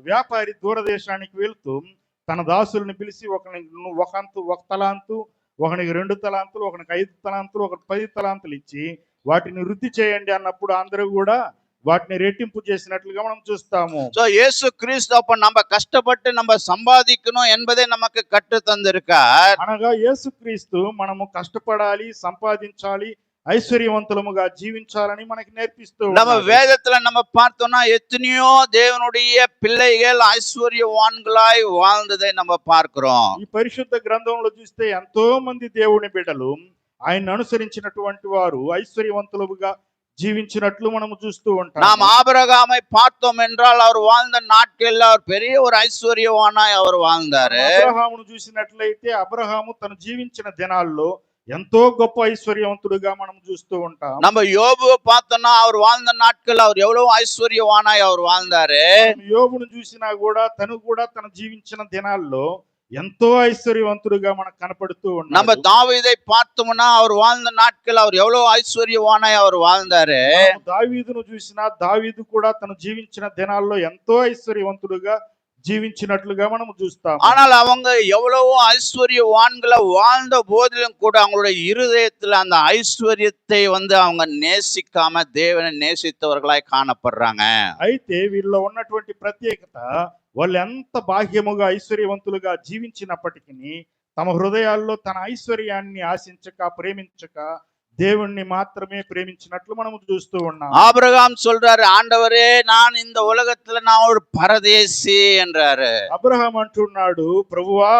Speaker 3: వ్యాపారి దూరదేశానికి వెళ్తూ తన దాసుల్ని పిలిచి ఒక తలాంతు, ఒకనికి 2 తలాంతులు, ఒకనికి 5 తలాంతులు, ఒకటి 10 తలాంతులు ఇచ్చి వాటిని వృద్ధి చేయండి అన్నప్పుడు అందరూ కూడా వాటిని రెట్టింపు చేసినట్లుగా మనం చూస్తాము.
Speaker 2: சோ இயேசு கிறிஸ்து அப்ப நம்ம கஷ்டப்பட்டு நம்ம சம்பாதிக்கணும் என்பதை நமக்கு கற்று தந்திருக்கார்.
Speaker 3: అనగా యేసుక్రీస్తు మనము కష్టపడాలి, సంపాదించాలి, ఐశ్వర్యవంతులముగా జీవించాలని మనకి నేర్పిస్తూ
Speaker 2: நம்ம
Speaker 3: ఉన్నాడు.
Speaker 2: வேதத்துல நம்ம பார்த்தோம்னா எத்தனையோ தேவனுடைய பிள்ளைகள் ஐஸ்வர்யவான்களாய் வாழ்ந்ததை நம்ம பார்க்கிறோம்.
Speaker 3: ఈ పరిశుద్ధ గ్రంథంలో చూస్తే ఎంతో మంది దేవుని బిడ్డలు ఆయన్ని అనుసరించినటువంటి వారు ఐశ్వర్యవంతులుగా జీవించినట్లు మనము చూస్తూ
Speaker 2: நாம்
Speaker 3: ఉంటాము.
Speaker 2: ஆபிரகாமை பார்த்தோம் என்றால் அவர் வாழ்ந்த நாட்களில் அவர் பெரிய ஒரு ஐஸ்வர்யவானாய் அவர் வாழ்ந்தாரு.
Speaker 3: అబ్రహామును చూసినట్లయితే అబ్రహాము తను జీవించిన దినాల్లో ఎంతో గొప్ప ఐశ్వర్యవంతుడుగా మనం చూస్తూ ఉంటాం.
Speaker 2: நம்ம யோபுவை பார்த்தோம்னா அவர் வாழ்ந்த நாட்கள் அவர் எவ்வளவு ஐஸ்வர்யவானாய் அவர் வாழ்ந்தாரு.
Speaker 3: మనం యోబును చూసినా కూడా తన జీవించిన దినాల్లో ఎంతో ఐశ్వర్యవంతుడుగా మనకు కనపడుతూ
Speaker 2: நம்ம
Speaker 3: ఉన్నాడు.
Speaker 2: தாவீதை பார்த்தோம்னா அவர் வாழ்ந்த நாட்கள் அவர் எவ்வளவு ஐஸ்வர்யவானாய் அவர் வாழ்ந்தாரு.
Speaker 3: మనం దావీదును చూసినా దావీదు కూడా తను జీవించిన దినాల్లో ఎంతో ఐశ్వర్యవంతుడుగా జీవించినట్లుగా మనం చూస్తాం.
Speaker 2: ஆனால் அவங்க எவ்வளவோ ஐஸ்வர்யவான்களை வாழ்ந்த போதிலும் கூட அவங்களுடைய இருதயத்துல அந்த ஐஸ்வர்யத்தை அவங்க நேசிக்காம தேவனை நேசித்தவர்களாய் காணப்படுறாங்க.
Speaker 3: అయితే వీళ్ళలో ఉన్నటువంటి ప్రత్యేకత వాళ్ళు ఎంత బాహ్యముగా ఐశ్వర్యవంతులుగా జీవించినప్పటికీ తమ హృదయాల్లో తన ఐశ్వర్యాన్ని ఆశించక ప్రేమించక దేవుణ్ణి మాత్రమే ప్రేమించినట్లు మనం చూస్తూ ఉన్నాం.
Speaker 2: ஆபிரகாம் சொல்றாரு, ஆண்டவரே நான் இந்த உலகத்துல நான் ஒரு பரதேசி என்றாரு.
Speaker 3: అబ్రహాం అంటున్నాడు, ప్రభువా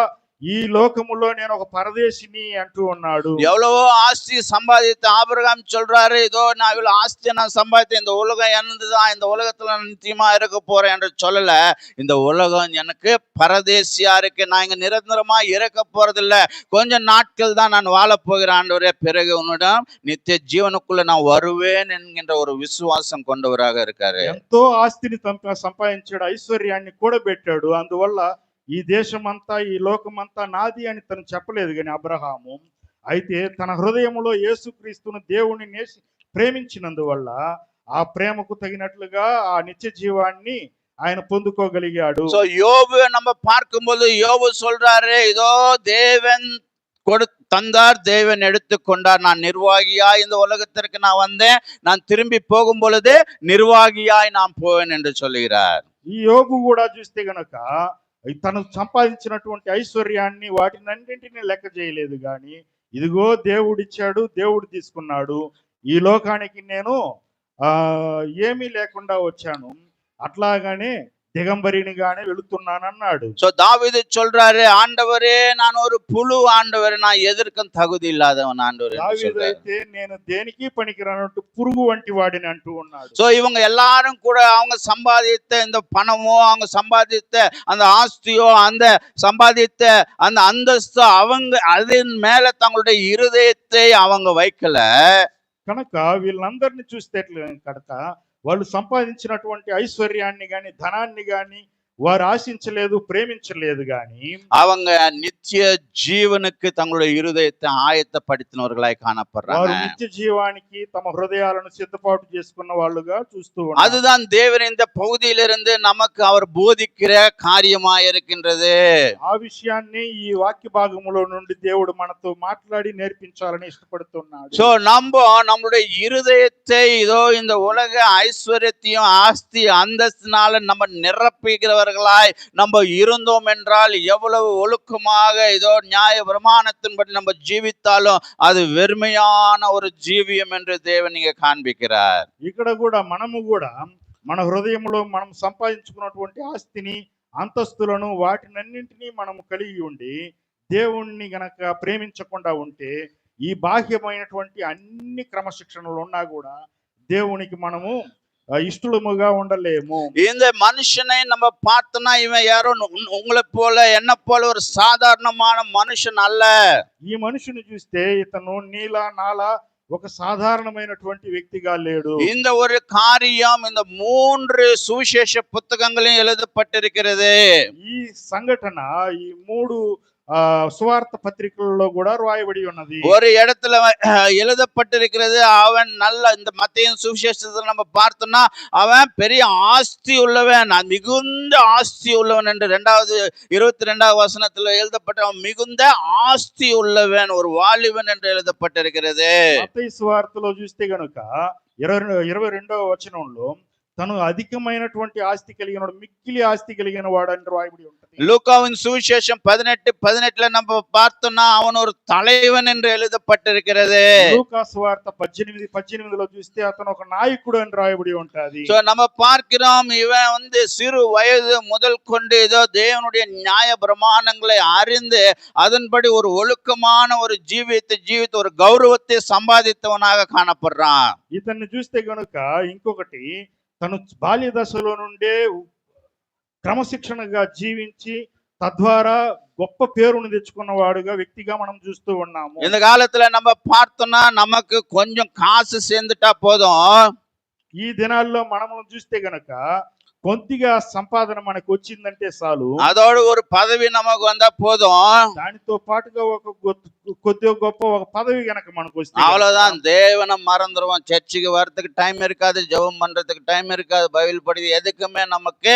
Speaker 3: ఈ లోకములో నేను ఒక పరదేశిని అంటూ ఉన్నాడు.
Speaker 2: எவ்வளவோ ஆஸ்தி சம்பாதித்த ஆபிரகாம் சொல்றாரு, இதோ நான் இவ்வளவு ஆஸ்தியை நான் சம்பாதித்தேன், இந்த உலகம் என்னதுதான், இந்த உலகத்துல நான் நிச்சயமா இருக்க போறேன் என்று சொல்லல. இந்த உலகம் எனக்கு பரதேசியா இருக்கு, நான் இங்க நிரந்தரமா இருக்க போறதில்ல, கொஞ்சம் நாட்கள் தான் நான் வாழ போகிறேன் ஆண்டவரே, பிறகு உன்னிடம் நித்திய ஜீவனுக்குள்ள நான் வருவேன் என்கின்ற ஒரு விசுவாசம் கொண்டவராக இருக்காரு.
Speaker 3: ఎంతో ఆస్తిని సంపాదించాడు, ఐశ్వర్యాన్ని కూడబెట్టాడు. అందువల్ల ఈ దేశమంతా ఈ లోకమంతా నాది అని తను చెప్పలేదు కానీ అబ్రహాము, అయితే తన హృదయంలో యేసుక్రీస్తును దేవుని ప్రేమించినందువల్ల ఆ ప్రేమకు తగినట్లుగా ఆ నిత్య జీవాన్ని ఆయన పొందుకోగలిగాడు.
Speaker 2: சோ யோபு நம்ம பார்க்கும்போது யோபு சொல்றாரு, இதோ தேவன் தந்தார், தேவன் எடுத்துக்கொண்டார், நான் நிர்வாகியாய் இந்த உலகத்திற்கு நான் வந்தேன், நான் திரும்பி போகும் பொழுது நிர்வாகியாய் நான் போவேன் என்று சொல்லுகிறார்.
Speaker 3: ఈ యోబు కూడా చూస్తే గనక తను సంపాదించినటువంటి ఐశ్వర్యాన్ని వాటినన్నింటినీ లెక్క చేయలేదు కానీ, ఇదిగో దేవుడిచ్చాడు, దేవుడు తీసుకున్నాడు, ఈ లోకానికి నేను ఏమీ లేకుండా వచ్చాను, అట్లాగానే దిగంబరినిగానే వెళుతున్నానన్నాడు.
Speaker 2: சோ தாவீது சொல்றாரு, ஆண்டவரே நான் ஒரு புழு ஆண்டவரே, நான் எதற்கும் தகுதி இல்லாதவன் ஆண்டவரே.
Speaker 3: దావీదు అయితే నేను దేనికి పనికిరానట్టు పురుగు వంటి వాడిని అంటూ ఉన్నాడు.
Speaker 2: சோ இவங்க எல்லாரும் கூட அவங்க சம்பாதித்த இந்த பணமோ, அவங்க சம்பாதித்த அந்த ஆஸ்தியோ, அந்த சம்பாதித்த அந்த அந்தஸ்து, அவங்க அதன் மேல தங்களுடைய இருதயத்தை அவங்க வைக்கல.
Speaker 3: కనుక వీళ్ళందరినీ చూస్తే కనుక వాళ్ళు సంపాదించినటువంటి ఐశ్వర్యాన్ని గాని ధనాన్ని గాని వారు ఆశించలేదు, ప్రేమించలేదు గాని
Speaker 2: அவங்க நித்திய ஜீவனுக்கு தங்களுடைய இருதயத்தை ஆயத்தப்படுத்தினவர்களாய் காணப்படுறாங்க.
Speaker 3: వారు నిత్య జీవానికి తమ హృదయాలను సిద్ధపాటు చేసుకున్న వాళ్ళుగా చూస్తూ ఉన్నారు.
Speaker 2: அதுதான் தேவன் இந்த பகுதியிலிருந்து நமக்கு அவர் போதிக்கிற காரியமாய் இருக்கின்றது.
Speaker 3: ఆ విషయాన్ని ఈ వాక్య భాగములో నుండి దేవుడు మనతో మాట్లాడి నేర్పించాలని ఇష్టపడుతున్నాడు.
Speaker 2: சோ நம்மளுடைய இருதயத்தை இதோ இந்த உலக ஐஸ்வர்யத்தையும் ஆஸ்தி அந்தஸ்தினால நம்ம நிரப்புகிறவர்களாய் நம்ம இருந்தோம் என்றால், எவ்வளவு ஒழுக்கமாக இதோ நியாய பிரமாணத்தின்படி நம்ம ஜீவித்தாலும் அது வெறுமையான ஒரு ஜீவியம் என்று தேவன் இங்க காண்பிக்கிறார்.
Speaker 3: ఇక్కడ కూడా మనము కూడా మన హృదయంలో మనం సంపాదించుకున్నటువంటి ఆస్తిని అంతస్తులను వాటినన్నింటినీ మనము కలిగి ఉండి దేవుణ్ణి గనక ప్రేమించకుండా ఉంటే ఈ బాహ్యమైనటువంటి అన్ని క్రమశిక్షణలు ఉన్నా కూడా దేవునికి మనము ఇష్టలుగా ఉండలేము.
Speaker 2: இந்த மனுஷனை நம்ம பார்த்தோம்னா இவன் யாரோ உங்களை போல என்ன போல ஒரு சாதாரணமான மனுஷன் அல்ல.
Speaker 3: ఈ మనుషుని చూస్తే ఇతను నీలా నాలా ఒక సాధారణమైనటువంటి వ్యక్తిగా లేడు.
Speaker 2: இந்த ஒரு காரியம் இந்த 3 சுவிசேஷ புத்தகங்களிலும் எழுதப்பட்டிருக்கிறது.
Speaker 3: ఈ సంఘటన ఈ 3 సువార్త పత్రికల్లో కూడా రాయబడి ఉన్నది.
Speaker 2: ஒரு இடத்துல எழுதப்பட்டிருக்கிறது, அவன் நல்ல இந்த மத்தேயு சுவிசேஷத்துல நம்ம பார்த்தோம்னா அவன் பெரிய ஆஸ்தி உள்ளவன், மிகுந்த ஆஸ்தி உள்ளவன் என்று 22வது வசனத்துல எழுதப்பட்ட அவன் மிகுந்த ஆஸ்தி உள்ளவன், ஒரு வாலிபன் என்று எழுதப்பட்டிருக்கிறது.
Speaker 3: మత్తయి సువార్తలో చూస్తే గనుక 22వ వచనంలో తను అధికమైనటువంటి ఆస్తి కలిగిన వాడు, మిక్కిలి ఆస్తి కలిగిన వాడు అని రాయబడి ఉంటది.
Speaker 2: லூக்காவின் சுவிசேஷம் 18:18 நம்ம பார்த்தோம்னா அவன் ஒரு தலைவன் என்று எழுதப்பட்டிருக்கிறது.
Speaker 3: లూకా సువార్త 18:18లో చూస్తే అతను ఒక నాయకుడు అని రాయబడి ఉంటది.
Speaker 2: சோ நம்ம பார்க்கிறோம் இவன் சிறு வயது முதல் கொண்டு ஏதோ தேவனுடைய நியாய பிரமாணங்களை அறிந்து அதன்படி ஒரு ஒழுக்கமான ஒரு ஜீவித்து ஒரு கௌரவத்தை சம்பாதித்தவனாக காணப்படுறான்.
Speaker 3: ఇతన్ని చూస్తే గనుక ఇంకొకటి, తను బాల్య దశలో నుండే క్రమశిక్షణగా జీవించి తద్వారా గొప్ప పేరును తెచ్చుకున్నవాడుగా వ్యక్తిగా మనం చూస్తూ ఉన్నాము.
Speaker 2: இந்த காலத்துல நம்ம பார்த்தோம்னா நமக்கு கொஞ்சம் காசு சேர்ந்துட்டா போதும்.
Speaker 3: ఈ దినాల్లో మనము చూస్తే గనక కొద్దిగా సంపాదన మనకు వచ్చిందంటే చాలు,
Speaker 2: அதோட ஒரு பதவி நமக்கு வந்தா போதும்.
Speaker 3: దానితో పాటుగా ఒక కొద్దిగా గొప్ప ఒక పదవి గనక మనకు వస్తే
Speaker 2: அவ்வளவுதான், தேவனை மறந்துடுவோம். சர்ச்சுக்கு வர்றதுக்கு டைம் இருக்காது, ஜெபம் பண்றதுக்கு டைம் இருக்காது, பைபிள் படி எதுக்குமே நமக்கு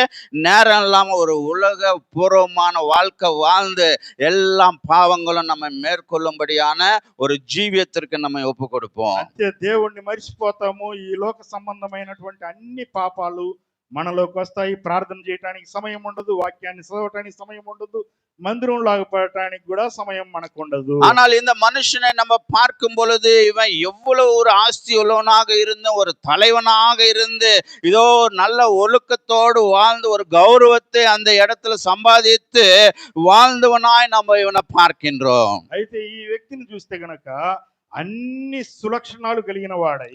Speaker 2: நேரம் இல்லாம ஒரு உலக பூர்வமான வாழ்க்கை வாழ்ந்து எல்லாம் பாவங்களும் நம்ம மேற்கொள்ளும்படியான ஒரு ஜீவியத்திற்கு நம்ம ஒப்பு கொடுப்போம்.
Speaker 3: అంతే, దేవుణ్ణి మర్చిపోతాము. ఈ లోక సంబంధమైనటువంటి అన్ని పాపాలు మనలోకి వస్తాయి. ప్రార్థన చేయడానికి సమయం ఉండదు, వాక్యాన్ని చదవటానికి సమయం ఉండదు, మందిరంలో ఆగపడటానికి కూడా సమయం మనకు ఉండదు.
Speaker 2: ஆனால் இந்த மனுஷனை நம்ம பார்க்கும் பொழுது இவன் எவ்வளவு ஒரு ஆஸ்தி உள்ளவனாக இருந்து ஒரு தலைவனாக இருந்து இதோ நல்ல ஒழுக்கத்தோடு வாழ்ந்து ஒரு கௌரவத்தை அந்த இடத்துல சம்பாதித்து வாழ்ந்தவனாய் நம்ம இவனை பார்க்கின்றோம்.
Speaker 3: అయితే ఈ వ్యక్తిని చూస్తే గనక అన్ని సులక్షణాలు కలిగిన వాడై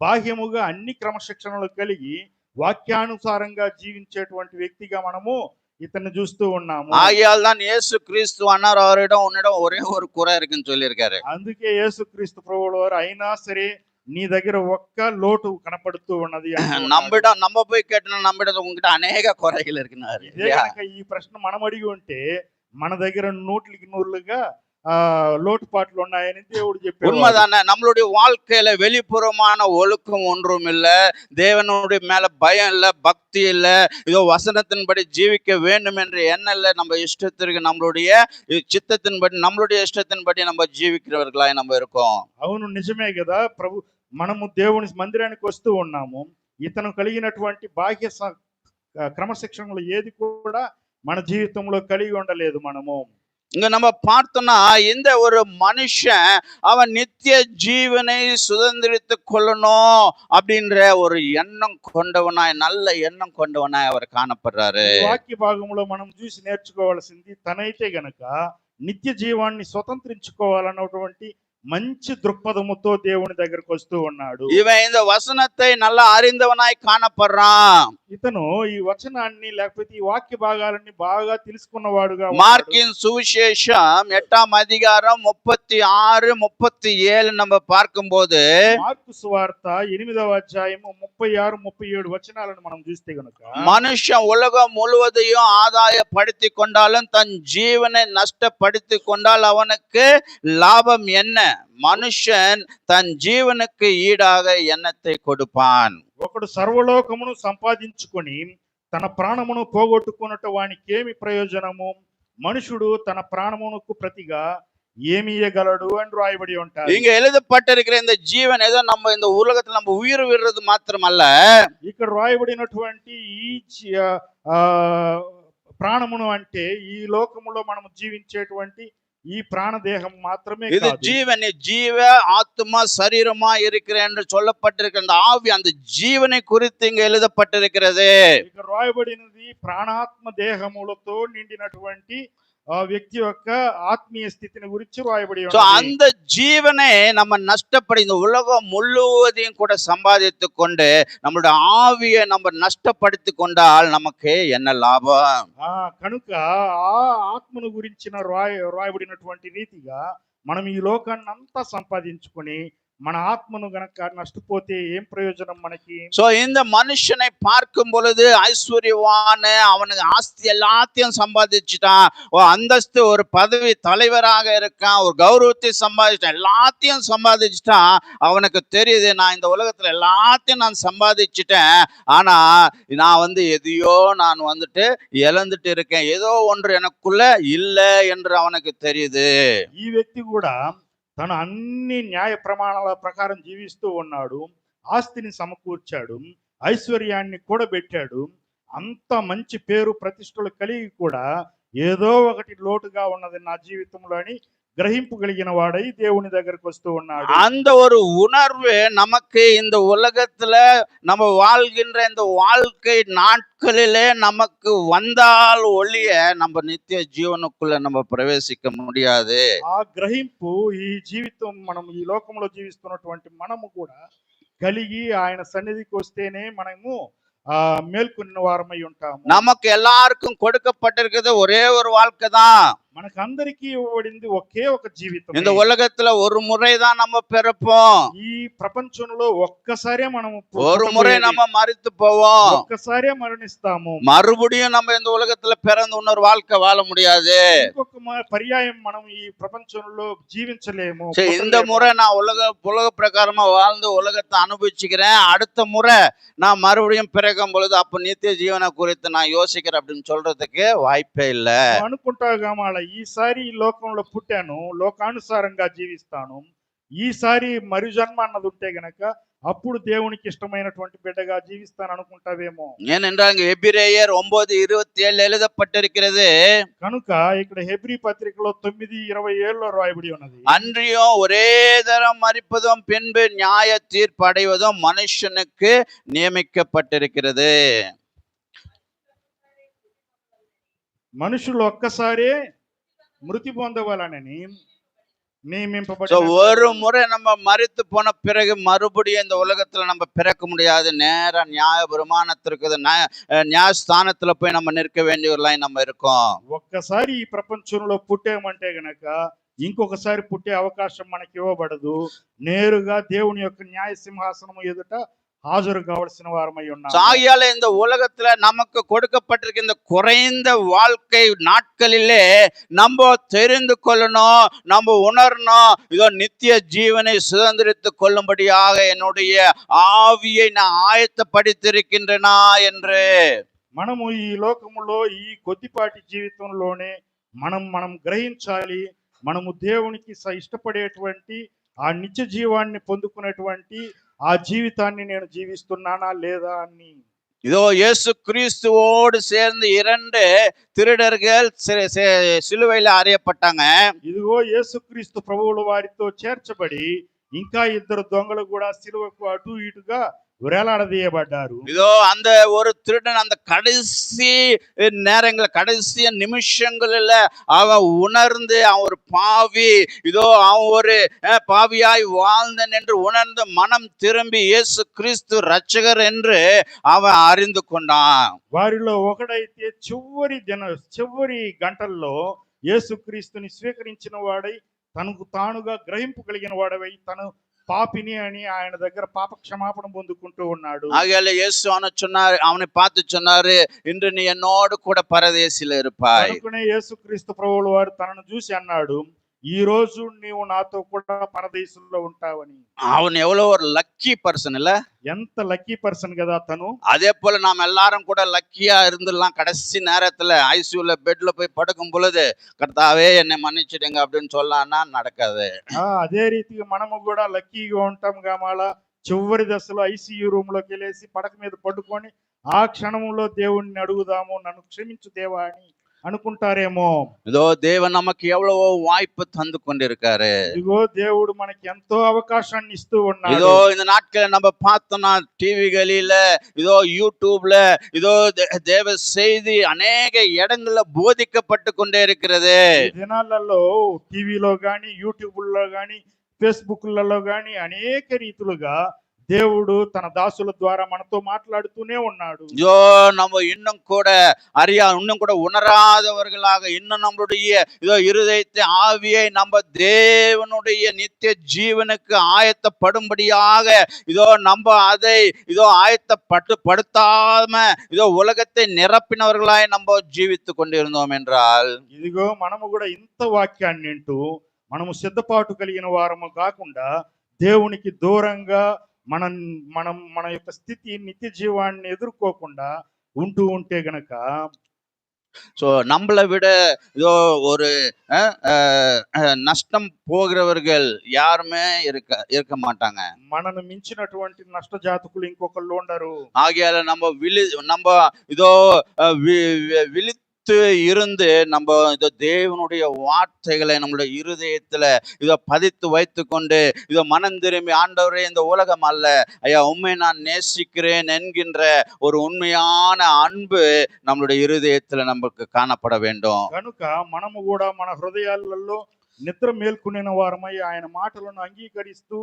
Speaker 3: బాహ్యముగా అన్ని క్రమశిక్షణలు కలిగి వాక్యానుసారంగా జీవించేటువంటి వ్యక్తిగా మనము ఇతన్ని చూస్తూ ఉన్నాము.
Speaker 2: ஆகையால் தான் இயேசு கிறிஸ்து அன்னார் அவரிடம் உன்னிடம் ஒரே ஒரு குறை இருக்குன்னு சொல்லியிருக்காரு.
Speaker 3: అందుకే యేసుక్రీస్తు ప్రభువుల వారు అయినా సరే నీ దగ్గర ఒక్క లోటు కనపడుతూ ఉన్నది.
Speaker 2: நம்மிடம் நம்ம போய் கேட்டோம்னா நம்மிடம் உங்ககிட்ட அநேக குறைகள் இருக்குனாரு.
Speaker 3: ఇదే కనుక ఈ ప్రశ్న మనం అడిగి ఉంటే మన దగ్గర నూట్లకి నూర్లుగా లోటుపాట్లు ఉన్నాయని దేవుడు చెప్పాడు.
Speaker 2: உண்மைதானே? நம்மளுடைய வாழ்க்கையில வெளிப்புறமான ஒழுக்கம் ஒன்றும் இல்ல, தேவனுடைய மேல பயம் இல்ல, பக்தி இல்ல, இதோ வசனத்தின்படி ஜீவிக்க வேண்டும் என்று எண்ணம் இல்ல. நம்ம இஷ்டத்திற்கு நம்மளுடைய சித்தத்தின்படி நம்மளுடைய இஷ்டத்தின்படி நம்ம ஜீவிக்கிறவர்களாய் நம்ம இருக்கோம்.
Speaker 3: అవును, నిజమే కదా ప్రభు. మనము దేవుని మందిరానికి వస్తూ ఉన్నాము. ఇతను కలిగినటువంటి బాహ్య క్రమశిక్షణలు ఏది కూడా మన జీవితంలో కలిగి ఉండలేదు. మనము
Speaker 2: இங்க நம்ம பார்த்தோம்னா இந்த ஒரு மனுஷன் அவன் நித்திய ஜீவனை சுதந்திரித்து கொள்ளணும் அப்படின்ற ஒரு எண்ணம் கொண்டவனாய், நல்ல எண்ணம் கொண்டவனாய் அவர் காணப்படுறாரு.
Speaker 3: వాక్య భాగంలో మనం చూసి నేర్చుకోవాల్సింది, తనైతే గనక నిత్య జీవాన్ని స్వతంత్రించుకోవాలన్నటువంటి మంచి దృక్పథముతో దేవుని దగ్గరకు వస్తూ ఉన్నాడు.
Speaker 2: இவன் இந்த வசனத்தை நல்லா அறிந்தவனாய் காணப்படுறான்.
Speaker 3: ఇతను ఈ వచనాన్ని లేకపోతే ఈ వాక్య భాగాలని బాగా తెలుసుకున్నవాడుగా.
Speaker 2: మార్కిన్ సువిశేషం 8వ அதிகாரம் 36, 37 நம்ம பார்க்கும்போது,
Speaker 3: మార్కు సువార్త 8వ అధ్యాయము 36, 37 వచనాలను మనం చూస్తే గనుక,
Speaker 2: மனுஷன் உலகம் முழுவதையும் ஆதாயப்படுத்தி கொண்டாலும் தன் ஜீவனை நஷ்டப்படுத்தி கொண்டால் அவனுக்கு லாபம் என்ன? மனுஷன் தன் ஜீவனுக்கு ஈடாக எண்ணத்தை கொடுப்பான்.
Speaker 3: ఒకడు సర్వలోకమును సంపాదించుకొని తన ప్రాణమును పోగొట్టుకున్నట వానికి ఏమి ప్రయోజనము? మనుషుడు తన ప్రాణమునకు ప్రతిగా ఏమి ఇయ్యగలడు అని రాయబడి ఉంటారు.
Speaker 2: இங்க எழுதப்பட்டிருக்கிற இந்த ஜீவன் ஏதோ நம்ம இந்த உலகத்துல நம்ம உயிர் விடுறது மாத்திரமல்ல,
Speaker 3: ఇక్కడ రాయబడినటువంటి ఈ ప్రాణమును అంటే ఈ లోకములో మనం జీవించేటువంటి ఈ ప్రాణదేహం మాత్రమే
Speaker 2: இது
Speaker 3: కాదు.
Speaker 2: ஜீவன், ஜீவ ஆத்மா சரீரமா இருக்கிற என்று சொல்லப்பட்டிருக்கிற அந்த ஆவி, அந்த ஜீவனை குறித்து இங்க எழுதப்பட்டிருக்கிறது.
Speaker 3: ఇక్కడ రాయబడినది ప్రాణాత్మ దేహములతో నిండినటువంటి ఆ వ్యక్తి యొక్క ఆత్మీయ స్థితిని గురించి రాయబడి
Speaker 2: சோ
Speaker 3: ఉన్నది.
Speaker 2: அந்த ஜீவனை நம்ம நஷ்டப்படி இந்த உலகம் முழுவதையும் கூட சம்பாதித்து கொண்டு நம்மளுடைய ஆவியை நம்ம நஷ்டப்படுத்தி கொண்டால் நமக்கு என்ன லாபம்?
Speaker 3: కనుక ఆ ఆత్మను గురించిన రాయబడినటువంటి రీతిగా మనం ఈ లోకాన్ని అంతా సంపాదించుకొని మన ఆత్మను గనక నష్టపోతే ఏం ప్రయోజనం మనకి?
Speaker 2: சோ இந்த மனுஷனை பார்க்கும் பொழுது ஐஸ்வர்யவான, அவனுக்கு ஆஸ்தி எல்லாத்தையும் சம்பாதிச்சுட்டான், ஒரு அந்தஸ்து, ஒரு பதவி, தலைவராக இருக்கான், ஒரு கௌரவத்தை சம்பாதிச்சிட்டான், எல்லாத்தையும் சம்பாதிச்சுட்டான். அவனுக்கு தெரியுது, நான் இந்த உலகத்துல எல்லாத்தையும் நான் சம்பாதிச்சுட்டேன், ஆனா நான் எதையோ நான் இழந்துட்டு இருக்கேன், ஏதோ ஒன்று எனக்குள்ள இல்லை என்று அவனுக்கு தெரியுது.
Speaker 3: ఈ వ్యక్తి కూడా తను అన్ని న్యాయ ప్రమాణాల ప్రకారం జీవిస్తూ ఉన్నాడు, ఆస్తిని సమకూర్చాడు, ఐశ్వర్యాన్ని కూడబెట్టాడు. అంత మంచి పేరు ప్రతిష్టలు కలిగి కూడా ఏదో ఒకటి లోటుగా ఉన్నది నా జీవితంలో అని கிரகிப்பு வாடை தேவனி దగ్గరకు వస్తూ ఉన్నాడు.
Speaker 2: அந்த ஒரு உணர்வு நமக்கு இந்த உலகத்துல நம்ம வாழ்கின்ற இந்த வாழ்க்கை நாட்களிலே நமக்கு வந்தால் ஒழிய நம்ம நித்திய ஜீவனுக்குள்ள நம்ம பிரவேசிக்க முடியாது.
Speaker 3: ఆ గ్రహింపు ఈ జీవితం మనం ఈ లోకంలో జీవిస్తున్నటువంటి మనము కూడా కలిగి ఆయన సన్నిధికి వస్తేనే మనము మేల్కొన్న వారమై ఉంటాము.
Speaker 2: நமக்கு எல்லாருக்கும் கொடுக்கப்பட்டிருக்கிறது ஒரே ஒரு வாழ்க்கை தான்.
Speaker 3: మనకు అందరికీ ఇవ్వబడింది ఒకే ఒక జీవితం.
Speaker 2: இந்த உலகத்துல ஒரு முறை தான் நம்ம பிறப்போம்.
Speaker 3: ఈ ప్రపంచంలో ఒక్కసారే మనం
Speaker 2: ஒரு முறை நம்ம மரித்து போவோம்.
Speaker 3: ఒక్కసారే మరణిస్తాము.
Speaker 2: மறுபடியும் நம்ம இந்த உலகத்துல பிறந்து இன்னொரு வாழ்க்கை வாழ முடியாது.
Speaker 3: ఇంకొక పర్యాయం మనం ఈ ప్రపంచంలో జీవించలేము.
Speaker 2: இந்த முறை நான் உலக பிரகாரமா வாழ்ந்து உலகத்தை அனுபவிச்சுக்கிறேன், அடுத்த முறை நான் மறுபடியும் பிறக்கும் பொழுது அப்ப நித்திய ஜீவனை குறித்து நான் யோசிக்கிறேன் அப்படின்னு சொல்றதுக்கு வாய்ப்பே இல்லை.
Speaker 3: అనుకుంటాగామాల ఈసారి ఈ లోకంలో పుట్టాను, లోకానుసారంగా జీవిస్తాను, ఈసారి మరి జన్మ అన్నది ఉంటే గనక అప్పుడు దేవునికి ఇష్టమైనటువంటి బిడ్డగా జీవిస్తాను అనుకుంటావేమో.
Speaker 2: ஏனென்றால் எபிரேயர் 9:27 எழுதப்பட்டிருக்கிறது.
Speaker 3: కనుక ఇక్కడ హెబ్రీ పత్రికలో 9:27 రాయబడి ఉన్నది.
Speaker 2: அன்றியும் ஒரே தரம் மரிப்பதும் பின்பு நியாய தீர்ப்பு அடைவதும் மனுஷனுக்கு நியமிக்கப்பட்டிருக்கிறது.
Speaker 3: మనుషులు ఒక్కసారే మృతి పొందవాలని
Speaker 2: ஒரு முறை நம்ம மரித்து போன பிறகு மறுபடியும் இந்த உலகத்துல நம்ம பிறக்க முடியாது. நேர நியாய பிரமாணத்திற்கு న్యాయస్థానத்துல పోయి நம்ம நிற்க வேண்டியவர்களாய் நம்ம இருக்கோம்.
Speaker 3: ఒక్కసారి ఈ ప్రపంచంలో పుట్టామంటే గనక ఇంకొకసారి పుట్టే అవకాశం మనకి ఇవ్వబడదు. నేరుగా దేవుని యొక్క న్యాయ సింహాసనం ఎదుట హాజరు కావాల్సిన వారమై ఉన్నాం.
Speaker 2: ஆகையால இந்த உலகத்துல நமக்கு கொடுக்கப்பட்டிருக்க இந்த குறைந்த வாழ்க்கை நாட்களிலே நம்ம தெரிந்து கொள்ளணும், நம்ம உணரணும், இதோ நித்திய ஜீவனை சுதந்திரித்துக் கொள்ளும்படியாக என்னுடைய ஆவியை நான் ஆயத்தப்படுத்தியிருக்கின்றனா என்று.
Speaker 3: మనము ఈ లోకములో ఈ కొద్దిపాటి జీవితంలోనే మనం గ్రహించాలి, మనము దేవునికి ఇష్టపడేటువంటి ఆ నిత్య జీవాన్ని పొందుకునేటువంటి ఆ జీవితాన్ని నేను జీవిస్తున్నానా లేదా అని.
Speaker 2: இதோ இயேசு கிறிஸ்துவோடு சேர்ந்து 2 திருடர்கள் சிலுவையில் அறையப்பட்டாங்க.
Speaker 3: ఇదిగో యేసుక్రీస్తు ప్రభువుల వారితో చేర్చబడి ఇంకా 2 దొంగలు కూడా సిలువకు అటు ఇటుగా வேளாடதியப்பட்டாரு.
Speaker 2: இதோ அந்த ஒரு திருடன் அந்த கடைசி நேரங்கள் கடைசி நிமிஷங்களில் அவன் உணர்ந்து அவன் ஒரு பாவி, இதோ அவன் ஒரு பாவியாய் வாழ்ந்தன் என்று உணர்ந்து மனம் திரும்பி இயேசு கிறிஸ்து ரட்சகர் என்று அவன் அறிந்து கொண்டான்.
Speaker 3: వారిలో ఒకడైతే చివరి గంటల్లో యేసుక్రీస్తుని స్వీకరించిన వాడై తనకు తానుగా గ్రహింపు కలిగిన వాడవై తను పాపిని అని ఆయన దగ్గర పాప క్షమాపణ పొందుకుంటూ ఉన్నాడు.
Speaker 2: ஆகையால இயேசு அவனை பார்த்து சொன்னாரு, இன்று நீ என்னோடு கூட பரதேசில இருப்பாய்.
Speaker 3: అనుకునే యేసుక్రీస్తు ప్రభువుల వారు తనను చూసి అన్నాడు, ఈ రోజు నీవు నాతో కూడా పరదేశంలో ఉంటావని.
Speaker 2: அவன் எவ்வளவு ஒரு லக்கி பர்சன் இல்ல,
Speaker 3: ఎంత లక్కీ పర్సన్ కదా తను.
Speaker 2: அதே போல நாம் எல்லாரும் கூட லக்கியா இருந்துடலாம். கடைசி நேரத்துல ஐசியூல பெட்ல போய் படுக்கும் பொழுது கர்த்தாவே என்னை மன்னிச்சிடுங்க அப்படின்னு சொல்லலாம்னா நடக்காது.
Speaker 3: అదే రీతిగా మనము కూడా లక్కీగా ఉంటాం గామాల. చివరి దశలో ఐసీయూ రూమ్ లోకి వెళ్ళేసి పడక మీద పడుకొని ఆ క్షణంలో దేవుణ్ణి అడుగుదాము, నన్ను క్షమించు దేవా అని అనుకుంటారేమో.
Speaker 2: இதோ தேவன் நமக்கு எவ்வளவோ வாய்ப்பு தந்து கொண்டிருக்காரு.
Speaker 3: ఇదిగో దేవుడు మనకి ఎంతో అవకాశాన్ని ఇస్తూ ఉన్నాడు.
Speaker 2: இதோ இந்த நாட்களை நம்ம பார்த்தோம்னா டிவிகளில, இதோ யூடியூப்ல, இதோ தேவ செய்தி அநேக இடங்கள்ல போதிக்கப்பட்டு கொண்டே இருக்கிறது.
Speaker 3: దినాలలో టీవీలో గాని, యూట్యూబ్లో గాని, ఫేస్బుక్లలో గాని అనేక రీతులుగా దేవుడు తన దాసుల ద్వారా మనతో మాట్లాడుతూనే ఉన్నాడు.
Speaker 2: ஐயோ நம்ம இன்னும் கூட உணராதவர்களாக இன்னும் நம்மளுடைய இதோ இருதயத்தை ஆவியை நம்ம தேவனுடைய நித்திய ஜீவனுக்கு ஆயத்தப்படும்படியாக இதோ நம்ம அதை இதோ ஆயத்தப்படுத்தாம இதோ உலகத்தை நிரப்பினவர்களாய் நம்ம ஜீவித்து கொண்டிருந்தோம் என்றால்,
Speaker 3: ఇదిగో మనము కూడా ఇంత వాక్యాన్ని వింటూ మనము సిద్ధపాటు కలిగిన వారము కాకుండా దేవునికి దూరంగా మన యొక్క స్థితి నిత్య జీవాన్ని ఎదుర్కోకుండా ఉంటూ ఉంటే గనక
Speaker 2: சோ நம்மளை விட இதோ ஒரு நஷ்டம் போகிறவர்கள் யாருமே இருக்க மாட்டாங்க.
Speaker 3: మనను మించినటువంటి నష్ట జాతకులు ఇంకొకళ్ళు ఉండరు.
Speaker 2: ஆகையால நம்ம இதோ விழித்து இருந்து நம்ம இதோ தேவனுடைய வார்த்தைகளை நம்மளுடைய இருதயத்துல இதோ பதித்து வைத்து கொண்டு இதோ மனம் திரும்பி, ஆண்டவரே இந்த உலகம் அல்ல ஐயா, உண்மை நான் நேசிக்கிறேன் என்கின்ற ஒரு உண்மையான அன்பு நம்மளுடைய இருதயத்துல நமக்கு காணப்பட வேண்டும்.
Speaker 3: కనుక మనము కూడా మన హృదయాలలో నిద్ర మేల్కొనిన వారమై ఆయన మాటలను అంగీకరిస్తూ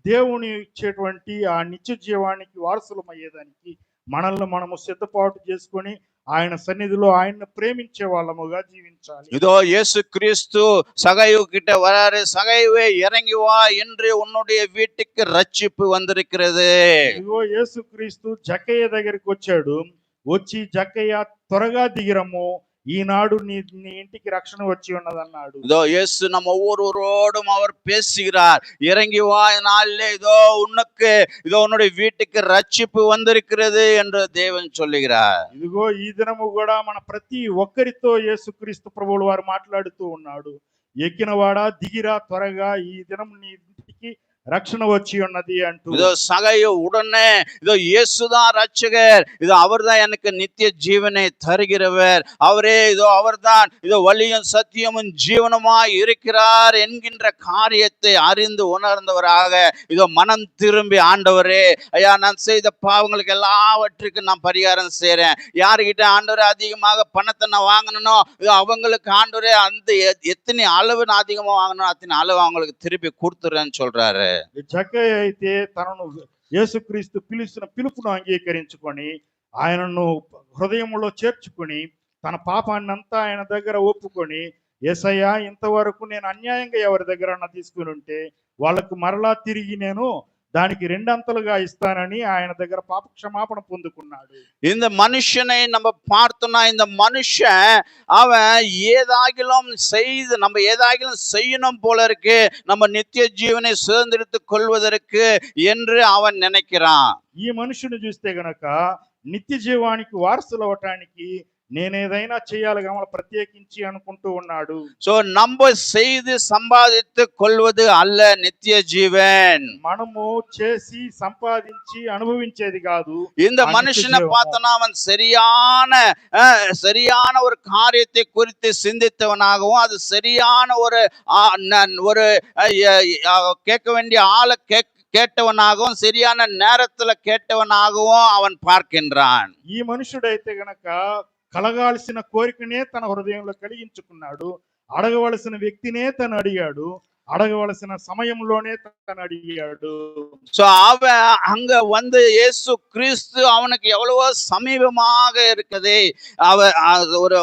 Speaker 3: దేవుని ఇచ్చేటువంటి ఆ నిత్య జీవానికి వారసులమయ్యేదానికి మనల్ని మనము సిద్ధపాటు చేసుకొని ఆయన సన్నిధిలో ఆయన్ని ప్రేమించే వాళ్ళముగా జీవించాలి.
Speaker 2: இதோ இயேசு கிறிஸ்து சகையு கிட்ட வராரு. சகையுவே இறங்கி வா, என்று உன்னுடைய வீட்டுக்கு ரட்சிப்பு வந்திருக்கிறது.
Speaker 3: ఇదిగో యేసు క్రీస్తు జక్కయ్య దగ్గరికి వచ్చాడు. వచ్చి జక్కయ్య త్వరగా దిగిరము, ఈనాడు నీ ఇంటికి రక్షణ వచ్చి ఉన్నదన్నాడు.
Speaker 2: இதோ இயேசு நம்ம ஒவ்வொருவரோடும் அவர் பேசுகிறார். இறங்கி வா, நாளிலே இதோ உனக்கு இதோ உன்னுடைய வீட்டுக்கு ரட்சிப்பு வந்திருக்கிறது என்று தேவன் சொல்லுகிறார்.
Speaker 3: ఇదిగో ఈ దినము కూడా మన ప్రతి ఒక్కరితో యేసుక్రీస్తు ప్రభువుల వారు మాట్లాడుతూ ఉన్నాడు. ఎక్కినవాడా దిగిరా, త్వరగా ఈ దినం నీ ఇంటికి రక్షణ వచ్చి ఉన్నది అంటూ.
Speaker 2: இதோ சகையு உடனே இதோ இயேசுதான் ரட்சகர், இதோ அவர்தான் எனக்கு நித்திய ஜீவனை தருகிறவர், அவரே இதோ அவர்தான் இதோ வழியும் சத்தியமும் ஜீவனுமாய் இருக்கிறார் என்கின்ற காரியத்தை அறிந்து உணர்ந்தவராக இதோ மனம் திரும்பி, ஆண்டவரே ஐயா, நான் செய்த பாவங்களுக்கு எல்லாவற்றுக்கும் நான் பரிகாரம் செய்யறேன். யாருக்கிட்ட ஆண்டவரே அதிகமாக பணத்தை நான் வாங்கணும், இதோ அவங்களுக்கு ஆண்டவரே அந்த எத்தனை அளவு நான் அதிகமா வாங்கணும் அத்தனை அளவு அவங்களுக்கு திருப்பி கொடுத்துறேன்னு சொல்றாரு.
Speaker 3: జక్కయ్య అయితే తనను యేసుక్రీస్తు పిలుపును అంగీకరించుకొని ఆయనను హృదయంలో చేర్చుకొని తన పాపాన్నంతా ఆయన దగ్గర ఒప్పుకొని, యేసయ్యా, ఇంతవరకు నేను అన్యాయంగా ఎవరి దగ్గర తీసుకుని ఉంటే వాళ్ళకు మరలా తిరిగి నేను దానికి రెండంతలుగా ఇస్తానని ఆయన దగ్గర పాప క్షమాపణ పొందుకున్నాడు.
Speaker 2: இந்த மனுஷனை நம்ம பார்த்தோம்னா, இந்த மனுஷன் அவன் நம்ம ஏதாகிலும் செய்யணும் போல இருக்கு, நம்ம நித்திய ஜீவனை சுதந்திரித்து கொள்வதற்கு என்று அவன் நினைக்கிறான்.
Speaker 3: ఈ మనుషుని చూస్తే గనక నిత్య జీవానికి వారసులు అవటానికి నేనేదైనా చేయాలి కావాలి ప్రత్యేకించి అనుకుంటూ ఉన్నాడు.
Speaker 2: சோ நம்ம செய்து சம்பாதித்து கொள்வது அல்ல நித்திய ஜீவன்.
Speaker 3: మనము చేసి సంపాదించి అనుభవించేది కాదు.
Speaker 2: இந்த மனுஷனை பார்த்தனா அவன் சரியான ஒரு காரியத்தை குறித்து சிந்தித்தவனாகவும், அது சரியான ஒரு கேட்க வேண்டிய ஆளை கேட்டவனாகவும், சரியான நேரத்துல கேட்டவனாகவும் அவன் பார்க்கின்றான்.
Speaker 3: ఈ మనుషుడైతే గనక కలగాల్సిన కోరికనే తన హృదయంలో కలిగించుకున్నాడు. అడగవలసిన వ్యక్తినే తను అడిగాడు. అడగవలసిన సమయంలోనే తను అడిగాడు.
Speaker 2: சோ அவன் அங்க வந்து இயேசு கிறிஸ்து அவனுக்கு எவ்வளவோ சமீபமாக இருக்குது.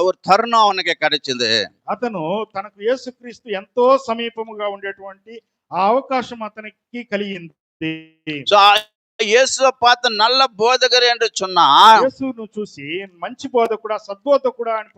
Speaker 2: ஒரு தருணம் அவனுக்கு கிடைச்சது.
Speaker 3: అతను తనకు యేసుక్రీస్తు ఎంతో సమీపముగా ఉండేటువంటి ఆ అవకాశం అతనికి కలిగింది.
Speaker 2: இயேசுவை பார்த்து நல்ல போதகர் என்று சொன்னா,
Speaker 3: యేసును చూసి మంచి బోధకుడా, సద్బోధకుడా అని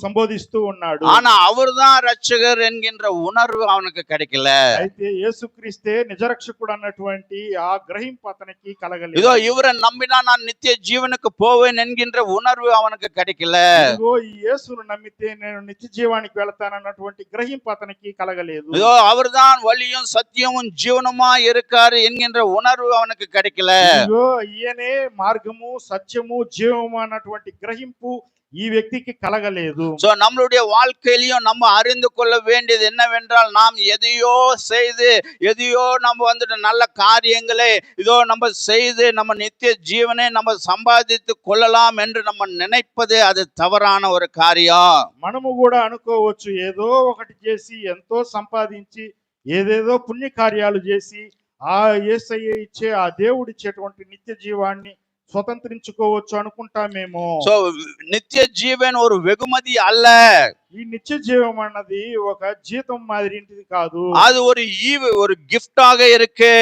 Speaker 3: సంబోధిస్తూ ఉన్నాడు.
Speaker 2: ஆனா அவர்தான் ரட்சகர் என்கின்ற உணர்வு அவனுக்கு கிடைக்கல.
Speaker 3: అయితే యేసుక్రీస్తే నిజరక్షకుడు అన్నటువంటి ఆ గ్రహింపు అతనికి కలగలేదు.
Speaker 2: இதோ இவரை நம்பினா நான் நித்திய ஜீவனுக்கு போவேன் என்கின்ற உணர்வு அவனுக்கு கிடைக்கல.
Speaker 3: ఇదిగో ఈ యేసును నమ్మితే నేను నిత్య జీవానికి వెళ్తానన్నటువంటి గ్రహింపు అతనికి కలగలేదు.
Speaker 2: இதோ அவர்தான் வழியும் சத்தியமும் ஜீவனுமா இருக்காரு என்கின்ற உணர்வு அவனுக்கு கிடைக்கல.
Speaker 3: ఇదిగో ఈయనే మార్గము సత్యము జీవము అన్నటువంటి గ్రహింపు ఈ వ్యక్తికి కలగలేదు.
Speaker 2: சோ நம்மளுடைய வாழ்க்கையிலும் நம்ம அறிந்து கொள்ள வேண்டியது என்னவென்றால், நாம் எதையோ செய்து எதையோ நம்ம வந்துட்டு நல்ல காரியங்களை இதோ நம்ம செய்து நம்ம நித்திய ஜீவனை நம்ம சம்பாதித்து கொள்ளலாம் என்று நம்ம நினைப்பது அது தவறான ஒரு காரியம்.
Speaker 3: మనము కూడా అనుకోవచ్చు, ఏదో ఒకటి చేసి ఎంతో సంపాదించి ఏదేదో పుణ్య కార్యాలు చేసి ఆ యేసయ్య ఇచ్చే ఆ దేవుడు ఇచ్చేటువంటి నిత్య జీవాన్ని స్వతంత్రించుకోవచ్చు అనుకుంటామేమో.
Speaker 2: సో నిత్య జీవన్ ஒரு வெகுமதி அல்ல.
Speaker 3: ఈ నిత్య జీవం అన్నది ఒక జీతం మాదిరింటిది కాదు.
Speaker 2: அது ஒரு கிஃப்டாக இருக்கு.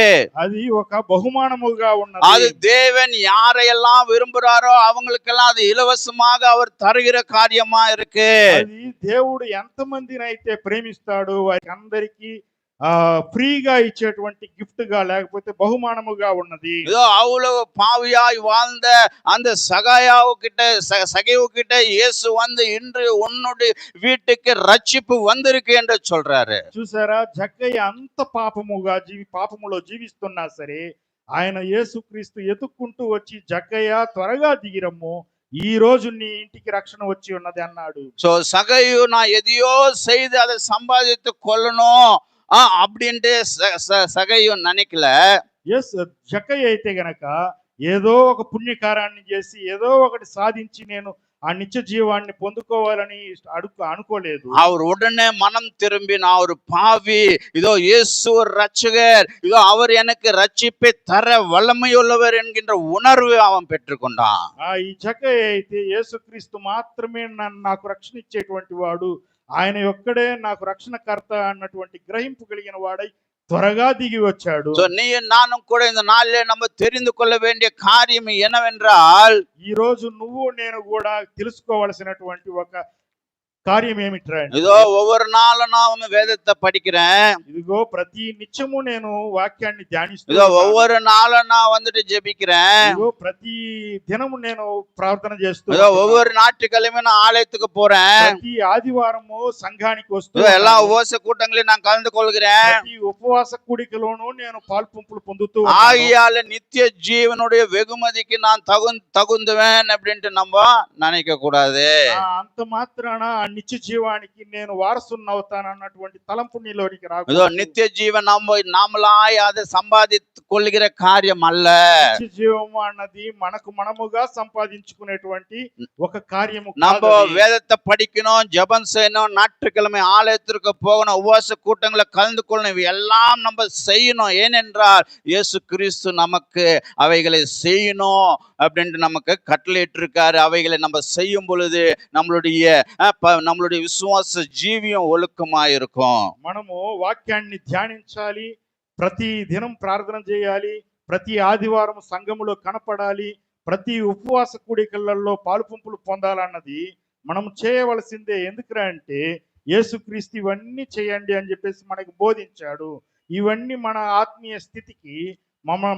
Speaker 3: అది ఒక బహుమానముగా ఉన్నది.
Speaker 2: அது தேவன் யாரையெல்லாம் விரும்புறாரோ அவங்களுக்கெல்லாம் அது இலவசமாக அவர் தருகிற காரியமா இருக்கு.
Speaker 3: అది దేవుడు ఎంత మందిని అయితే ప్రేమిస్తాడో వారికి అందరికీ ఫ్రీగా ఇచ్చేటువంటి గిఫ్ట్ గా లేకపోతే బహుమానముగా ఉన్నది.
Speaker 2: இதோ அவ்வளவு பாவியாய் வாழ்ந்த அந்த சகைவு கிட்ட இயேசு வந்து இன்று உன்னுடைய வீட்டுக்கு ரட்சிப்பு வந்திருக்கு என்று சொல்றாரு.
Speaker 3: చూసారా, జక్కయ్య అంత పాపములో జీవిస్తున్నా సరే ఆయన యేసుక్రీస్తు ఎతుక్కుంటూ వచ్చి, జక్కయ్య త్వరగా దిగిరమ్ము, ఈ రోజు నీ ఇంటికి రక్షణ వచ్చి ఉన్నది అన్నాడు.
Speaker 2: சோ சகையு நான் எதையோ செய்து அதை சம்பாதித்து கொள்ளணும் அப்படின்ட்டு சகையு நினைக்கல.
Speaker 3: జక్కయ్య అయితే గనక ఏదో ఒక పుణ్యకారాన్ని చేసి ఏదో ఒకటి సాధించి నేను ఆ నిత్య జీవాన్ని పొందుకోవాలని అనుకోలేదు.
Speaker 2: அவர் உடனே மனம் திரும்பி நான் ஒரு பாவி, இதோ இயேசு ரட்சகர், இதோ அவர் எனக்கு ரட்சிப்பை தர வல்லமையுள்ளவர் என்கின்ற உணர்வு அவன் பெற்றுக்கொண்டான்.
Speaker 3: ఈ జక్కయ్య అయితే యేసుక్రీస్తు మాత్రమే నాకు రక్షణ ఇచ్చేటువంటి వాడు, ఆయన ఒక్కడే నాకు రక్షణకర్త అన్నటువంటి గ్రహింపు కలిగిన వాడై త్వరగా దిగి వచ్చాడు.
Speaker 2: நீ நானும் கூட இந்த நாளிலே நம்ம தெரிந்து கொள்ள வேண்டிய காரியம் என்னவென்றால்,
Speaker 3: ఈ రోజు నువ్వు నేను కూడా తెలుసుకోవాల్సినటువంటి ఒక కార్యం ఏమిట్రా,
Speaker 2: இதோ ஒவ்வொரு நாளும் நான் வேதத்தை படிக்கிறேன்,
Speaker 3: ఇదిగో ప్రతి నిత్యము నేను వాక్యాన్ని
Speaker 2: இதோ
Speaker 3: ధ్యానిస్తున్నాను,
Speaker 2: ஒவ்வொரு நாளும் நான் வந்துட்டு ஜெபிக்கிறேன்,
Speaker 3: ఇదిగో ప్రతి దినము నేను ప్రార్థన
Speaker 2: இதோ
Speaker 3: చేస్తున్నాను,
Speaker 2: ஒவ்வொரு ஞாயிற்றுக்கிழமை நான் ஆலயத்துக்கு போறேன்,
Speaker 3: ప్రతి ఆదివారము సంఘానికి
Speaker 2: இதோ
Speaker 3: వస్తూ
Speaker 2: எல்லா உபவாச கூட்டங்களையும் நான் கலந்து கொள்கிறேன்.
Speaker 3: ప్రతి ఉపవాస కూడికలోనూ నేను పాల్పంపులు పొందుతూ ఉన్నాను.
Speaker 2: ஆகியால நித்திய ஜீவனுடைய வெகுமதிக்கு நான் தகுந்துவேன் அப்படின்ட்டு நம்ம நினைக்க கூடாது.
Speaker 3: అంత మాత్రాన ఆ నిత్య జీవానికి నేను వారసుని అవుతాను అన్నటువంటి తలంపు నీలోనికి
Speaker 2: இதோ
Speaker 3: రాకూడదు.
Speaker 2: நித்திய ஜீவன் நாமளாய் அதை சம்பாதித்து கொள்கிற காரியம் அல்ல.
Speaker 3: నిత్య జీవము అన్నది మనముగా సంపాదించుకునేటువంటి ఒక కార్యము
Speaker 2: நம்ம
Speaker 3: కాదు అది.
Speaker 2: வேதத்தை படிக்கணும், ஜெபம் செய்யணும், ஞாயிற்றுக்கிழமை ஆலயத்திற்கு போகணும், உபவாச கூட்டங்களை கலந்து கொள்ளணும், இவை எல்லாம் நம்ம செய்யணும். ஏனென்றால் இயேசு கிறிஸ்து நமக்கு அவைகளை செய்யணும் அப்படின்ட்டு நமக்கு கட்டளையிட்டு இருக்காரு. அவைகளை நம்ம செய்யும் பொழுது நம்மளுடைய விசுவாச ஜீவியம் ஒழுக்கமாயிருக்கும்.
Speaker 3: మనము వాక్యాన్ని ధ్యానించాలి, ప్రతి దినం ప్రార్థన చేయాలి, ప్రతి ఆదివారం సంఘములో కనపడాలి, ప్రతి ఉపవాస కూడికలలో పాలుపంపులు పొందాలన్నది మనం చేయవలసిందే. ఎందుకురా అంటే యేసుక్రీస్తు ఇవన్నీ చేయండి అని చెప్పేసి మనకు బోధించాడు. ఇవన్నీ మన ఆత్మీయ స్థితికి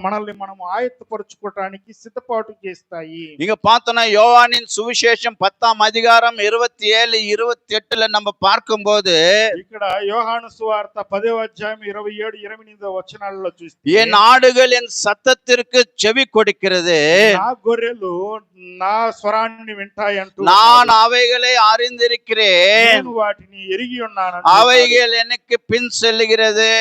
Speaker 3: మనల్ని మనం ఆయత్తపరుచుకోవటానికి సిద్ధపాటు చేస్తాయి.
Speaker 2: இங்க பார்த்தோம்னா யோவானின் சுவிசேஷம் 10ஆம் அதிகாரம் 27, 28 நம்ம பார்க்கும்போது,
Speaker 3: ఇక్కడ యోహాను సువార్త 10వ అధ్యాయం 27, 28 వచనాలలో చూస్తే,
Speaker 2: என் ஆடுகள் என் சத்தத்திற்கு செவி கொடுக்கிறது,
Speaker 3: నా గొర్రెలు నా స్వరాన్ని వింటాయి అంటూ
Speaker 2: நான் అவைகளை அறிந்திருக்கிறேன்,
Speaker 3: నేను వాటిని ఎరిగి ఉన్నాను,
Speaker 2: அவைகள் எனக்கு பின் செல்லுகிறது,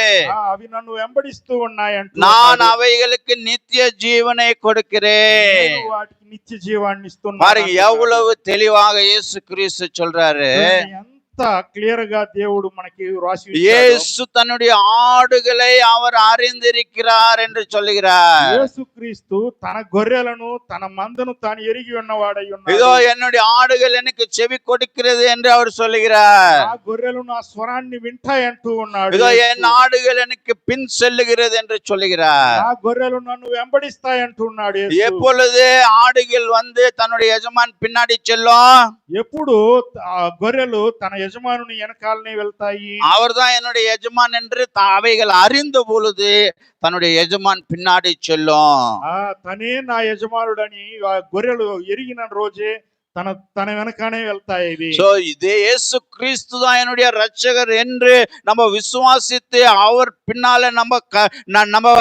Speaker 3: అవి నన్ను వెంబడిస్తూ ఉన్నాయి అంటూ
Speaker 2: நான் அவைகளுக்கு நித்திய ஜீவனை கொடுக்கிறேன்.
Speaker 3: నేను వాటికి నిత్య జీవాన్ని ఇస్తున్నాను
Speaker 2: பாருங்க
Speaker 3: అంటున్నాడు.
Speaker 2: எவ்வளவு தெளிவாக இயேசு கிறிஸ்து சொல்றாரு.
Speaker 3: ఎంత క్లియర్ గా దేవుడు మనకి రాసి ఇచ్చాడు.
Speaker 2: இயேசு தன்னுடைய ஆடுகளை அவர் அறிந்திருக்கிறார் என்று சொல்லுகிறார்.
Speaker 3: యేసుక్రీస్తు తన గొర్రెలను తన మందను తాను ఎరిగి ఉన్నవాడై ఉన్నాడు.
Speaker 2: இதோ என்னுடைய ஆடுகள் எனக்கு செவி கொடுக்கிறது என்று அவர் சொல்லுகிறார்.
Speaker 3: ఆ గొర్రెలు నా స్వరాన్ని వింటాయి అంటూ ఉన్నాడు.
Speaker 2: இதோ என் ஆடுகள் எனக்கு பின் செல்லுகிறது என்று சொல்லுகிறார்.
Speaker 3: ఆ గొర్రెలు నన్ను వెంబడిస్తాయి అంటున్నాడు యేసు.
Speaker 2: எப்பொழுது ஆடுகள் வந்து தன்னுடைய எஜமான் பின்னாடி செல்லும்,
Speaker 3: ఎప్పుడు ఆ గొర్రెలు తన యజమానుని వెనకాలనే వెళ్తాయి,
Speaker 2: அவர்தான் என்னுடைய எஜமான் என்று அவைகள் அறிந்த பொழுது தன்னுடைய எஜமான் பின்னாடி செல்லும்.
Speaker 3: తనే నా యజమానుడని ఆ గొర్రెలు ఎరిగిన రోజే తన వెనకానే వెళ్తాయి.
Speaker 2: சோ இதே இயேசு கிறிஸ்து தான் என்னுடைய ரட்சகர் என்று நம்ம விசுவாசித்து அவர் பின்னால நம்ம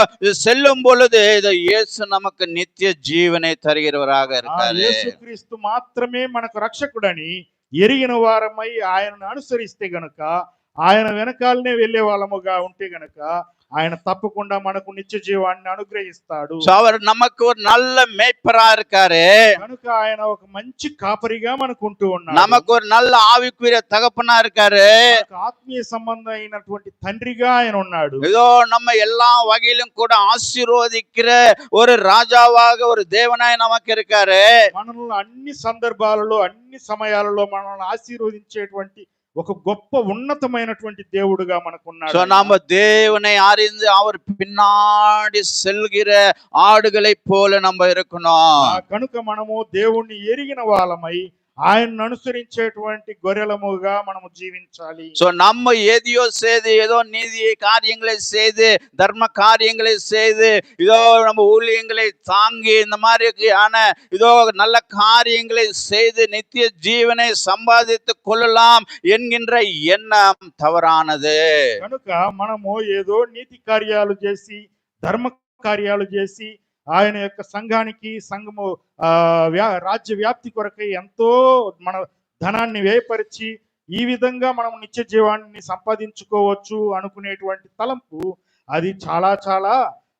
Speaker 2: செல்லும் பொழுது இயேசு நமக்கு நித்திய ஜீவனை தருகிறவராக இருக்காரு.
Speaker 3: యేసుక్రీస్తు మాత్రమే మనకు రక్షకుడని ఎరిగిన వారమై ఆయనను అనుసరిస్తే గనుక, ఆయన వెనకాలనే వెళ్లే వాళ్ళముగా ఉంటే గనుక ఆయన తప్పకుండా మనకు నిత్య జీవాన్ని అనుగ్రహిస్తాడు.
Speaker 2: அவர் நமக்கு ஒரு நல்ல மேய்ப்பரா இருக்காரு.
Speaker 3: కనుక ఆయన ఒక మంచి కాపరిగా మనకు ఉంటూ ఉన్నాడు.
Speaker 2: நமக்கு ஒரு நல்ல ஆவிக்குரிய தகப்பனா இருக்காரு.
Speaker 3: ఆత్మీయ సంబంధం అయినటువంటి తండ్రిగా ఆయన ఉన్నాడు.
Speaker 2: ஏதோ நம்ம எல்லா வகையிலும் கூட ஆசீர்வதிக்கிற ஒரு ராஜாவாக ஒரு தேவனாய் நமக்கு இருக்காரு.
Speaker 3: మనల్ని అన్ని సందర్భాలలో అన్ని సమయాలలో మనల్ని ఆశీర్వదించేటువంటి ఒక గొప్ప ఉన్నతమైనటువంటి దేవుడుగా మనకున్నాడు.
Speaker 2: நாம தேவனை அறிந்து அவர் பின்னாடி செல்கிற ஆடுகளை போல நம்ம இருக்கணும்.
Speaker 3: కనుక మనము దేవుణ్ణి ఎరిగిన వాళ్ళమై ఆయనను అనుసరించేటువంటి గొర్రెలముగా మనము జీవించాలి.
Speaker 2: சோ நம்ம எதையோ செய்து ஏதோ நீதி காரியங்களை செய்து தர்ம காரியங்களை செய்து இதோ நம்ம ஊழியங்களை தாங்கி இந்த மாதிரியான இதோ நல்ல காரியங்களை செய்து நித்திய ஜீவனை சம்பாதித்து கொள்ளலாம் என்கின்ற எண்ணம் தவறானது.
Speaker 3: కనుక మనము ఏదో నీతి కార్యాలు చేసి ధర్మ కార్యాలు చేసి ఆయన యొక్క సంఘానికి సంఘము రాజ్య వ్యాప్తి కొరకై ఎంతో మన ధనాన్ని వ్యయపరిచి ఈ విధంగా మనం నిత్య జీవాన్ని సంపాదించుకోవచ్చు అనుకునేటువంటి తలంపు అది చాలా చాలా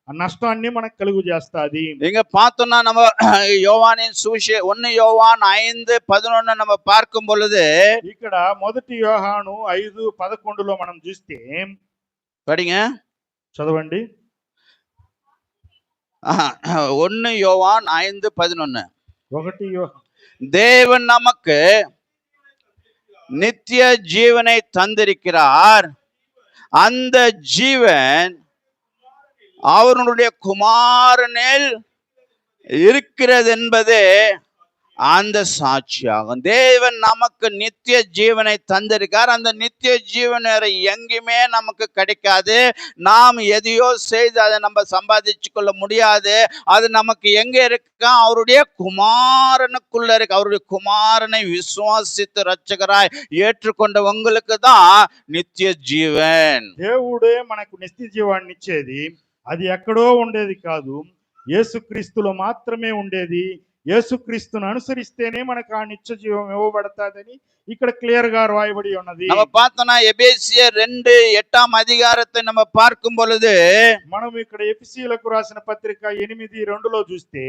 Speaker 3: నష్టాన్ని మనకు కలుగు చేస్తుంది.
Speaker 2: இங்க பார்த்தோம்னா நம்ம யோவானின் சுவிசேஷம் 1 யோவான் 5:11 நம்ம பார்க்கும் பொழுது
Speaker 3: ఇక్కడ మొదటి యోహాను 5:11లో మనం చూస్తే
Speaker 2: படிங்க
Speaker 3: చదవండి.
Speaker 2: 1 யோவான் 5:11
Speaker 3: 1 యోహాను
Speaker 2: தேவன் நமக்கு நித்திய ஜீவனை தந்திருக்கிறார். அந்த ஜீவன் அவருடைய குமாரனில் இருக்கிறது என்பதே அந்த சாட்சியாகும். தேவன் நமக்கு நித்திய ஜீவனை தந்திருக்கார். அந்த நித்திய ஜீவன் வேற எங்கேயுமே நமக்கு கிடைக்காது. நாம் எதையோ செய்து அதை நம்ம சம்பாதிச்சு கொள்ள முடியாது. அது நமக்கு எங்க இருக்கா? அவருடைய குமாரனுக்குள்ள இருக்கு. அவருடைய குமாரனை விசுவாசித்து ரட்சகராய் ஏற்றுக்கொண்ட உங்களுக்கு தான் நித்திய ஜீவன்.
Speaker 3: దేవుడే మనకు నిత్య జీవాన్ని ఇచ్చేది. అది ఎక్కడో ఉండేది కాదు, యేసుక్రీస్తులో మాత్రమే ఉండేది. యేసుక్రీస్తును అనుసరిస్తేనే మనకు ఆ నిత్య జీవం ఇవ్వబడతాదని ఇక్కడ క్లియర్ గా రాయబడి ఉన్నది.
Speaker 2: நம்ம பார்த்தோம்னா எபேசியர் 2:8 அதிகாரத்தை நம்ம பார்க்கும் பொழுது
Speaker 3: మనం ఇక్కడ ఎఫెసీయులకు రాసిన పత్రిక 8:2లో చూస్తే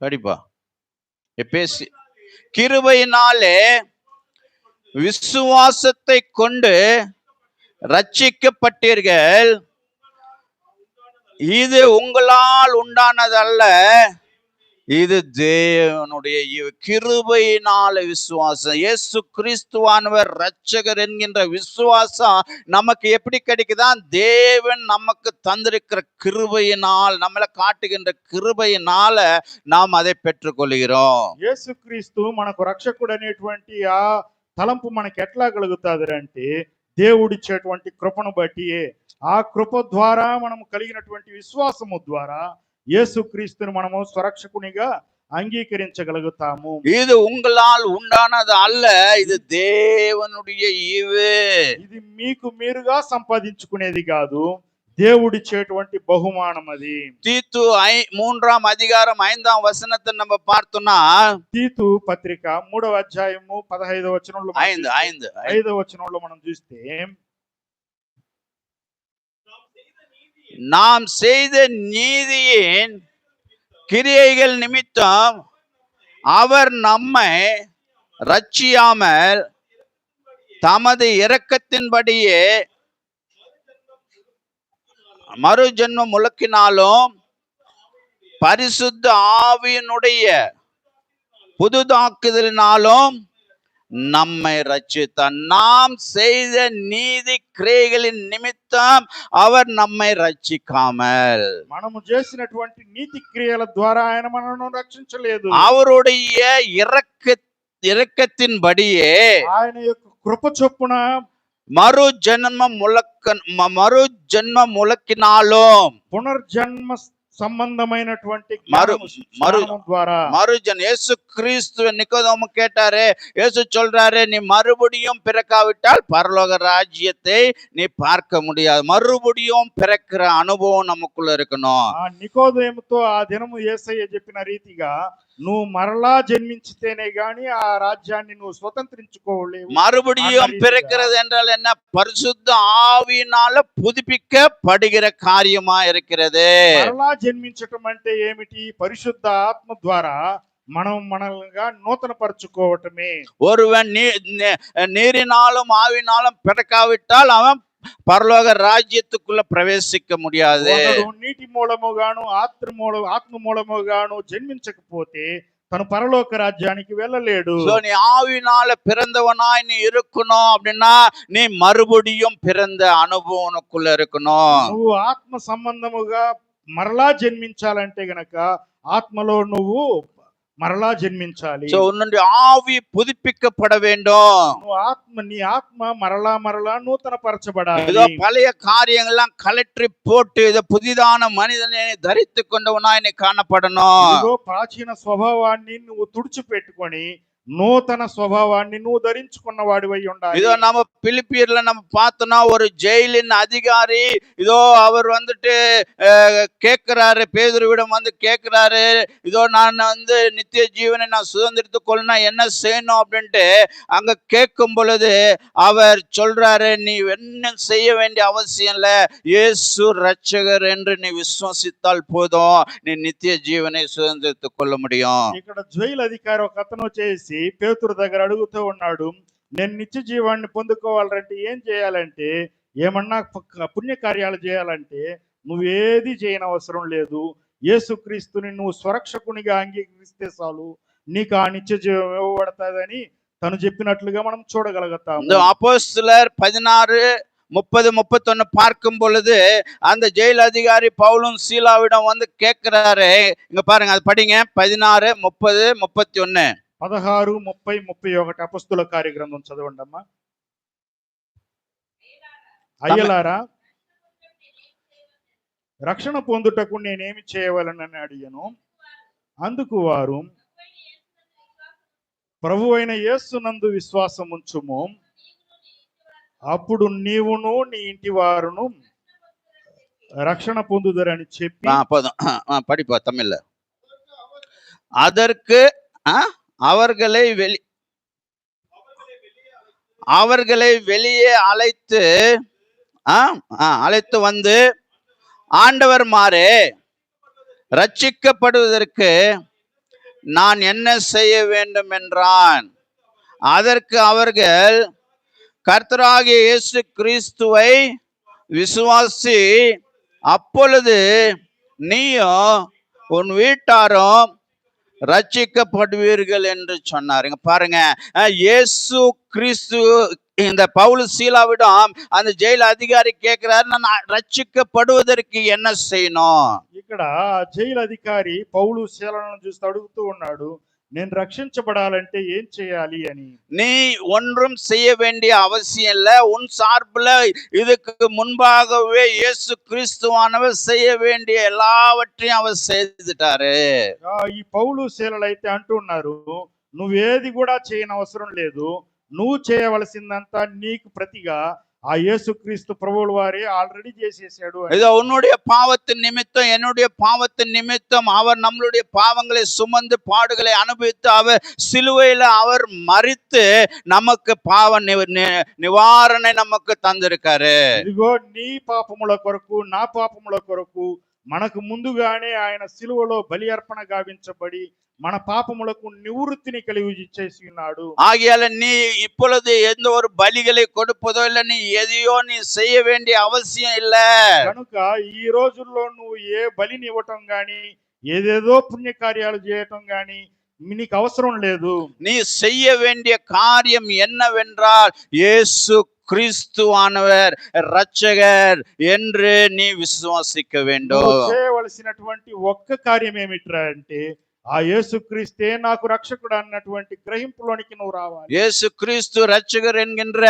Speaker 2: படிப்பா. எபேசி கிருபையினாலே விசுவாசத்தை கொண்டு ரட்சிக்கப்பட்டீர்கள். இது உங்களால் உண்டானதல்ல, இது தேவனுடைய கிருபையினால விசுவாசம். இயேசு கிறிஸ்துவானவர் ரட்சகர் என்கின்ற விசுவாசம் நமக்கு எப்படி கிடைக்குதான்? தேவன் நமக்கு தந்திருக்கிற கிருபையினால், நம்மளை காட்டுகின்ற கிருபையினால நாம் அதை பெற்றுக்கொள்கிறோம்.
Speaker 3: యేసు క్రీస్తు మనకు రక్షకుడు అనేటువంటి ఆ తలంపు మనకి ఎట్లా కలుగుతాది అంటే దేవుడిచ్చేటువంటి కృపను బట్టి, ఆ కృప ద్వారా మనం కలిగినటువంటి విశ్వాసము ద్వారా యేసుక్రీస్తుని మనము స్వరక్షకునిగా అంగీకరించగలుగుతాము.
Speaker 2: இது உங்களால் உண்டானது அல்ல, இது தேவனுடைய ஈவு.
Speaker 3: ఇది మీకు మీరుగా సంపాదించుకునేది కాదు, దేవుడిచ్చేటువంటి బహుమానం అది.
Speaker 2: தீத்து 3ஆம் அதிகாரம் 5ஆம் வசனத்தை நம்ம பார்த்தோம்னா,
Speaker 3: తీతు పత్రిక 3వ అధ్యాయము 15వ వచనంలో 5వ వచనంలో మనం చూస్తే
Speaker 2: நாம் செய்த நீதியின் கிரியைகள் நிமித்தம் அவர் நம்மை ரட்சியாமல் தமது இரக்கத்தின்படியே மறு ஜென்ம முழக்கினாலும் பரிசுத்த ஆவியினுடைய புதுதாக்குதலினாலும் நம்மை ரட்சித்தார். நாம் செய்த நீதி கிரியைகளின் நிமித்தம் அவர் நம்மை ரட்சிக்காமல்,
Speaker 3: మనము చేసినటువంటి నీతి క్రియల ద్వారా ఆయన మనల్ని రక్షించలేదు.
Speaker 2: அவருடைய இரக்கத்தின்படியே
Speaker 3: ఆయన యొక్క కృప చొప్పున
Speaker 2: மறு ஜென்ம முழக்கினாலும்
Speaker 3: పునర్జన్మ సంబంధమైనటువంటి
Speaker 2: ద్వారా இயேசு கிறிஸ்துவ நிக்கோதேமு கேட்டாரு. இயேசு சொல்றாரு, நீ மறுபடியும் பிறக்காவிட்டால் பரலோக ராஜ்யத்தை நீ பார்க்க முடியாது. மறுபடியும் பிறக்கிற அனுபவம் நமக்குள்ள இருக்கணும்.
Speaker 3: నికోదేముతో ఆ దినము యేసయ్య చెప్పిన రీతిగా నువ్వు మరలా జన్మించితేనే గాని ఆ రాజ్యాన్ని నువ్వు స్వతంత్రించుకోలేవు.
Speaker 2: மறுபடியும் பிறக்கிறது என்றால் என்ன? பரிசுத்த ஆவியினால புதுப்பிக்கப்படுகிற காரியமா இருக்கிறது.
Speaker 3: మరలా జన్మించటం అంటే ఏమిటి? పరిశుద్ధ ఆత్మ ద్వారా మనం మనల్నిగా నూతన పరచుకోవటమే.
Speaker 2: ஒருவன் நீரினாலும் ஆவினாலும் பிறக்காவிட்டால் அவன் பரலோக ராஜ்யத்துக்குள்ள பிரவேசிக்க முடியாது.
Speaker 3: నీటి మూలముగాను ఆత్మ మూలముగాను జన్మించకపోతే తను పరలోక రాజ్యానికి వెళ్ళలేడు.
Speaker 2: நீ ஆவினால பிறந்தவனாய் நீ இருக்கணும் அப்படின்னா நீ மறுபடியும் பிறந்த அனுபவனுக்குள்ள இருக்கணும்.
Speaker 3: నువ్వు ఆత్మ సంబంధముగా మరలా జన్మించాలంటే గనక ఆత్మలో నువ్వు మరలా జన్మించాలి.
Speaker 2: சோ உன்னுடைய ஆவி புதுப்பிக்கப்பட வேண்டும்.
Speaker 3: నీ ఆత్మ మరలా మరలా నూతన పరచబడాలి.
Speaker 2: ஏதோ பழைய காரியங்கள்லாம் கலற்றி போட்டு இதை புதிதான மனிதனை தரித்து கொண்டவனாய் நீ காணப்படணும்.
Speaker 3: ఇదిగో ప్రాచీన స్వభావాన్ని నువ్వు తుడిచిపెట్టుకొని నూతన స్వభావాన్ని నువ్వు ధరించుకున్న వాడివై ఉండాలి.
Speaker 2: இதோ நம்ம பிலிப்பியர்ல நம்ம பார்த்தோம்னா ஒரு ஜெயிலின் அதிகாரி இதோ அவர் வந்துட்டு கேட்கிறாரு, பேதுருவிடம் வந்து கேட்கிறாரு, இதோ நான் வந்து நித்திய ஜீவனை நான் சுதந்திரத்துக் கொள்ளனா என்ன செய்யணும் அப்படின்ட்டு அங்க கேட்கும் பொழுது அவர் சொல்றாரு, நீ என்ன செய்ய வேண்டிய அவசியம் இல்ல, இயேசு ரட்சகர் என்று நீ விசுவாசித்தால் போதும், நீ நித்திய ஜீவனை சுதந்திரத்துக் கொள்ள முடியும்.
Speaker 3: ఇక్కడ జైలు అధికారి ఒక అతను వచ్చేసి పేతురు దగ్గర అడుగుతూ ఉన్నాడు, నేను నిత్య జీవాన్ని పొందుకోవాలంటే ఏం చేయాలంటే, ఏమన్నా పుణ్యకార్యాలు చేయాలంటే నువ్వేది చేయనవసరం లేదు, యేసుక్రీస్తుని నువ్వు స్వరక్షకునిగా అంగీకరిస్తే చాలు, నీకు ఆ నిత్య జీవం ఇవ్వబడతాదని తను చెప్పినట్లుగా మనం చూడగలుగుతాం.
Speaker 2: அப்போஸ்தலர் 16:30-31 பார்க்கும் பொழுது அந்த ஜெயில் அதிகாரி பவுலும் சீலாவிடம் வந்து கேட்கிறாரு. இங்க பாருங்க, அது படிங்க. 16:30-31.
Speaker 3: 16:30-31 అపొస్తలుల కార్యగ్రంథం చదవండి అమ్మా. అయ్యలారా, రక్షణ పొందుటకు నేనేమి చేయవలనని అడిగాను. అందుకు వారు, ప్రభువైన యేసునందు విశ్వాసం ఉంచుము, అప్పుడు నీవును నీ ఇంటి వారును రక్షణ పొందుదరని చెప్పి.
Speaker 2: படிப்பா தமிழ்ல. அதற்கு அவர்களை வெளியே அழைத்து வந்து, ஆண்டவர் மாறே, ரட்சிக்கப்படுவதற்கு நான் என்ன செய்ய வேண்டும் என்றான். அதற்கு அவர்கள், கர்த்தராகிய இயேசு கிறிஸ்துவை விசுவாசி, அப்பொழுது நீயும் உன் வீட்டாரும் ரட்சிக்கப்படுவீர்கள் என்று சொன்னார். இங்க பாருங்க, இயேசு கிறிஸ்து இந்த பவுல் சீலாவிடம் அந்த ஜெயில் அதிகாரி கேட்கிறார், நான் రక్షించబడుவதற்கு என்ன செய்யணும்.
Speaker 3: ఇక్కడ జైలు అధికారి పౌలు శీలను చూస్తూ అడుగుతూ ఉన్నాడు, నేను రక్షించబడాలంటే ఏం చేయాలి అని.
Speaker 2: நீ ஒன்றும் செய்ய வேண்டிய அவசியம் இல்ல, உன் சார்புல இதுக்கு முன்பாகவே இயேசு கிறிஸ்துவானவர் செய்ய வேண்டிய எல்லாவற்றையும் அவர் செய்துட்டாரு.
Speaker 3: ఈ పౌలు శీలలు అయితే అంటున్నారు, నువ్వేది కూడా చేయనవసరం లేదు, నువ్వు చేయవలసిందంతా నీకు ప్రతిగా ఆ యేసుక్రీస్తు ప్రభువుల వారే ఆల్రెడీ చేసేసాడు.
Speaker 2: இதோ உன்னுடைய பாவத்தின் நிமித்தம் என்னுடைய பாவத்தின் நிமித்தம் அவர் நம்மளுடைய பாவங்களை சுமந்து பாடுகளை அனுபவித்து அவர் சிலுவையில அவர் மரித்து நமக்கு பாவ நிவாரணை நமக்கு தந்திருக்காரு.
Speaker 3: ఇదిగో నీ పాపముల కొరకు నా పాపముల కొరకు మనకు ముందుగానే ఆయన సిలువలో బలి అర్పణ గావించబడి మన పాపములకు నివృత్తిని కలిగించేసి ఉన్నాడు.
Speaker 2: ஆகையால நீ இப்பொழுது எந்த ஒரு பலிகளை கொடுப்பதோ இல்ல, நீ எதையோ நீ செய்ய வேண்டிய அவசியம் இல்ல.
Speaker 3: కనుక ఈ రోజుల్లో నువ్వు ఏ బలిని ఇవ్వటం గాని ఏదేదో పుణ్యకార్యాలు చేయటం గాని నీకు అవసరం లేదు.
Speaker 2: நீ செய்ய வேண்டிய காரியம் என்னவென்றால், இயேசு கிறிஸ்துவானவர் ரட்சகர் என்று நீ விசுவாசிக்க வேண்டும்.
Speaker 3: చేయవలసినటువంటి ఒక్క కార్యం ఏమిట్రా అంటే, ఆ యేసుక్రీస్తే నాకు రక్షకుడు అన్నటువంటి గ్రహింపులోనికి నువ్వు రావాలి.
Speaker 2: இயேசு கிறிஸ்து ரட்சகர் என்கின்ற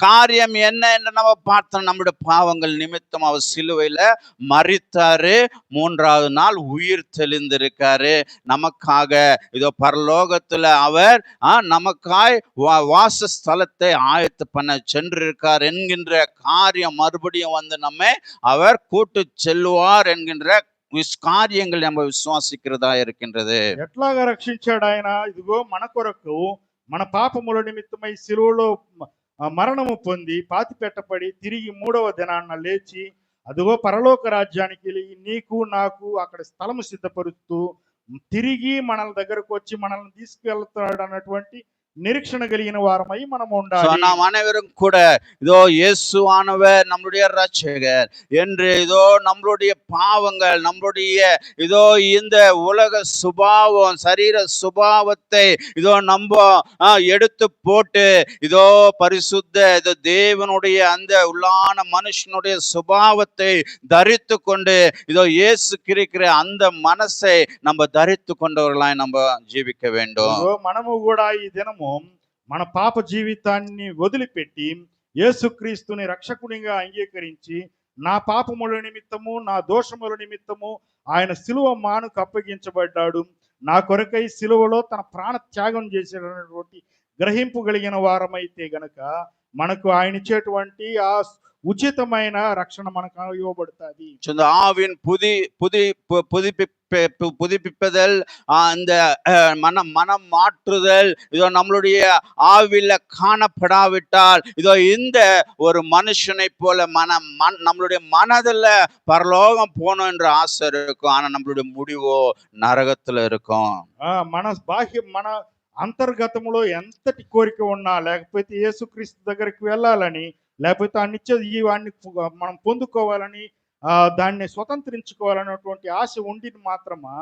Speaker 2: காரியம் என்ன என்று நம்ம பார்த்தோம். நம்முடைய பாவங்கள் நிமித்தம் அவர் சிலுவையில மரித்தாரு, 3வது நாள் உயிர் தெளிந்திருக்காரு. நமக்காக இதோ பரலோகத்துல அவர் நமக்காய் வாசஸ்தலத்தை ஆயத்து பண்ண சென்றிருக்கார் என்கின்ற காரியம் மறுபடியும் வந்து நம்மை அவர் கூட்டு செல்வார் என்கின்ற కార్యங்கள் நம்ம విశ్వాసిக்கிறதா இருக்கின்றது.
Speaker 3: ఎట్లాగా రక్షించాడు ఆయన? ఇదిగో మన కొరకు మన పాపముల నిమిత్తమై సిలువలో మరణము పొంది పాతి పెట్టబడి తిరిగి 3వ దినాన్న లేచి అదిగో పరలోక రాజ్యానికి నీకు నాకు అక్కడ స్థలము సిద్ధపరుస్తూ తిరిగి మనల దగ్గరకు వచ్చి మనల్ని తీసుకెళ్తాడు అన్నటువంటి నిరీక్షణ కలిగిన వారమై మనం
Speaker 2: So,
Speaker 3: ఉండాలి.
Speaker 2: நாம் அனைவரும் கூட இதோ இயேசுவானவர் நம்முடைய ரட்சகர் என்று இதோ நம்மளுடைய பாவங்கள் நம்மளுடைய இதோ இந்த உலக சுபாவம் சரீர சுபாவத்தை இதோ நம்ம எடுத்து போட்டு இதோ பரிசுத்த இதோ தேவனுடைய அந்த உள்ளான மனுஷனுடைய சுபாவத்தை தரித்து கொண்டு இதோ இயேசு கிறிக்கிற அந்த மனசை நம்ம தரித்து கொண்டவர்களாய் நம்ம ஜீவிக்க வேண்டும்.
Speaker 3: ఇదిగో మనము కూడా ఈ దినము మన పాప జీవితాన్ని వదిలిపెట్టి యేసుక్రీస్తుని రక్షకునిగా అంగీకరించి నా పాపముల నిమిత్తము నా దోషముల నిమిత్తము ఆయన సిలువ మానుకు అప్పగించబడ్డాడు, నా కొరకై సిలువలో తన ప్రాణ త్యాగం చేసేటటువంటి గ్రహింపు కలిగిన వారమైతే గనక మనకు ఆయన ఇచ్చేటువంటి ఆ ఉచితమైన రక్షణ మనకు ఇవ్వబడుతుంది.
Speaker 2: இந்த ஆவின் புதுப்பிப்பதல் அந்த மனம் மாற்றுதல் இதோ நம்மளுடைய ஆவில காணப்படாவிட்டால் இதோ இந்த ஒரு மனுஷனை போல நம்மளுடைய மனதுல பரலோகம் போகணும் என்ற ஆசை இருக்கும், ஆனா நம்மளுடைய முடிவோ నరకத்துல இருக்கும்.
Speaker 3: మన అంతర్గతంలో ఎంతటి కోరిక ఉన్నా లేకపోతే యేసుక్రీస్తు దగ్గరికి వెళ్ళాలని లేకపోతే ఆ నిత్య జీవాన్ని మనం పొందుకోవాలని దాన్ని స్వతంత్రించుకోవాలనేటువంటి ఆశ ఉండి మాత్రమా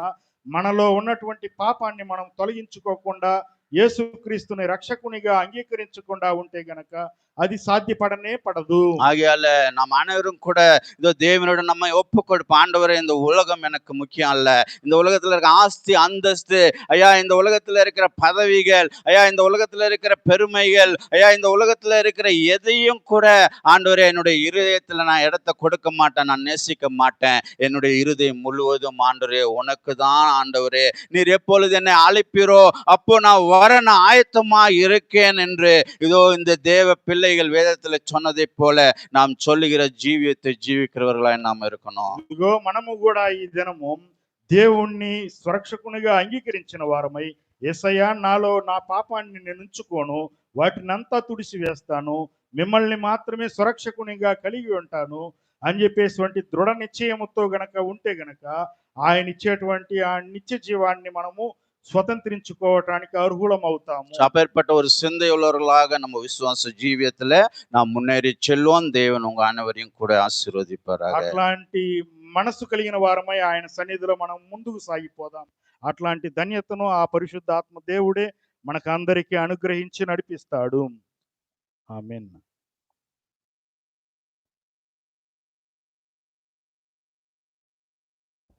Speaker 3: మనలో ఉన్నటువంటి పాపాన్ని మనం తొలగించుకోకుండా యేసుక్రీస్తుని రక్షకునిగా అంగీకరించకుండా ఉంటే గనక అది సాధ్యపడనే పడదు.
Speaker 2: ஆகையால நாம் அனைவரும் கூட இதோ தேவனோட நம்ம ஒப்பு கொடுப்போம். ஆண்டவரே, இந்த உலகம் எனக்கு முக்கியம் அல்ல, இந்த உலகத்துல இருக்க ஆஸ்தி அந்தஸ்து ஐயா, இந்த உலகத்துல இருக்கிற பதவிகள் ஐயா, இந்த உலகத்துல இருக்கிற பெருமைகள் ஐயா, இந்த உலகத்துல இருக்கிற எதையும் கூட ஆண்டவரே என்னுடைய இருதயத்துல நான் இடத்தை கொடுக்க மாட்டேன், நான் நேசிக்க மாட்டேன். என்னுடைய இருதயம் முழுவதும் ஆண்டவரே உனக்கு தான். ஆண்டவரே, நீர் எப்பொழுது என்னை அழைப்பீரோ அப்போ நான் வர நான் ஆயத்தமா இருக்கேன் என்று இதோ இந்த தேவ பிள்ளைகள் வேதத்துல சொன்னதை போல நாம் சொல்லுகிற ஜீவியத்தை ஜீவிக்கிறவர்களாய் நாம் இருக்கணும்.
Speaker 3: ఇదిగో మనము కూడా ఈ దినము దేవుణ్ణి సురక్షకునిగా అంగీకరించిన వారమై యేసయ్యా, నాలో నా పాపాన్ని నేను ఉంచుకోను, వాటినంతా తుడిసి వేస్తాను, మిమ్మల్ని మాత్రమే సురక్షకునిగా కలిగి ఉంటాను అని చెప్పేటువంటి దృఢ నిశ్చయముతో గనక ఉంటే గనక ఆయన ఇచ్చేటువంటి ఆ నిత్య జీవాన్ని మనము స్వతంత్రించుకోవటానికి అర్హులం అవుతాము.
Speaker 2: அப்பேற்பட்ட ஒரு சிந்தை உள்ளவர்களாக நம்ம விசுவாச ஜீவியத்துல நாம் முன்னேறி செல்வோம். தேவன் உங்க அனைவரையும் கூட ஆசீர்வதிப்பாராக.
Speaker 3: అట్లాంటి మనసు కలిగిన వారమై ఆయన సన్నిధిలో మనం ముందుకు సాగిపోదాం. అట్లాంటి ధన్యతను ఆ పరిశుద్ధాత్మ దేవుడే మనకు అందరికీ అనుగ్రహించి నడిపిస్తాడు. ఆమేన్.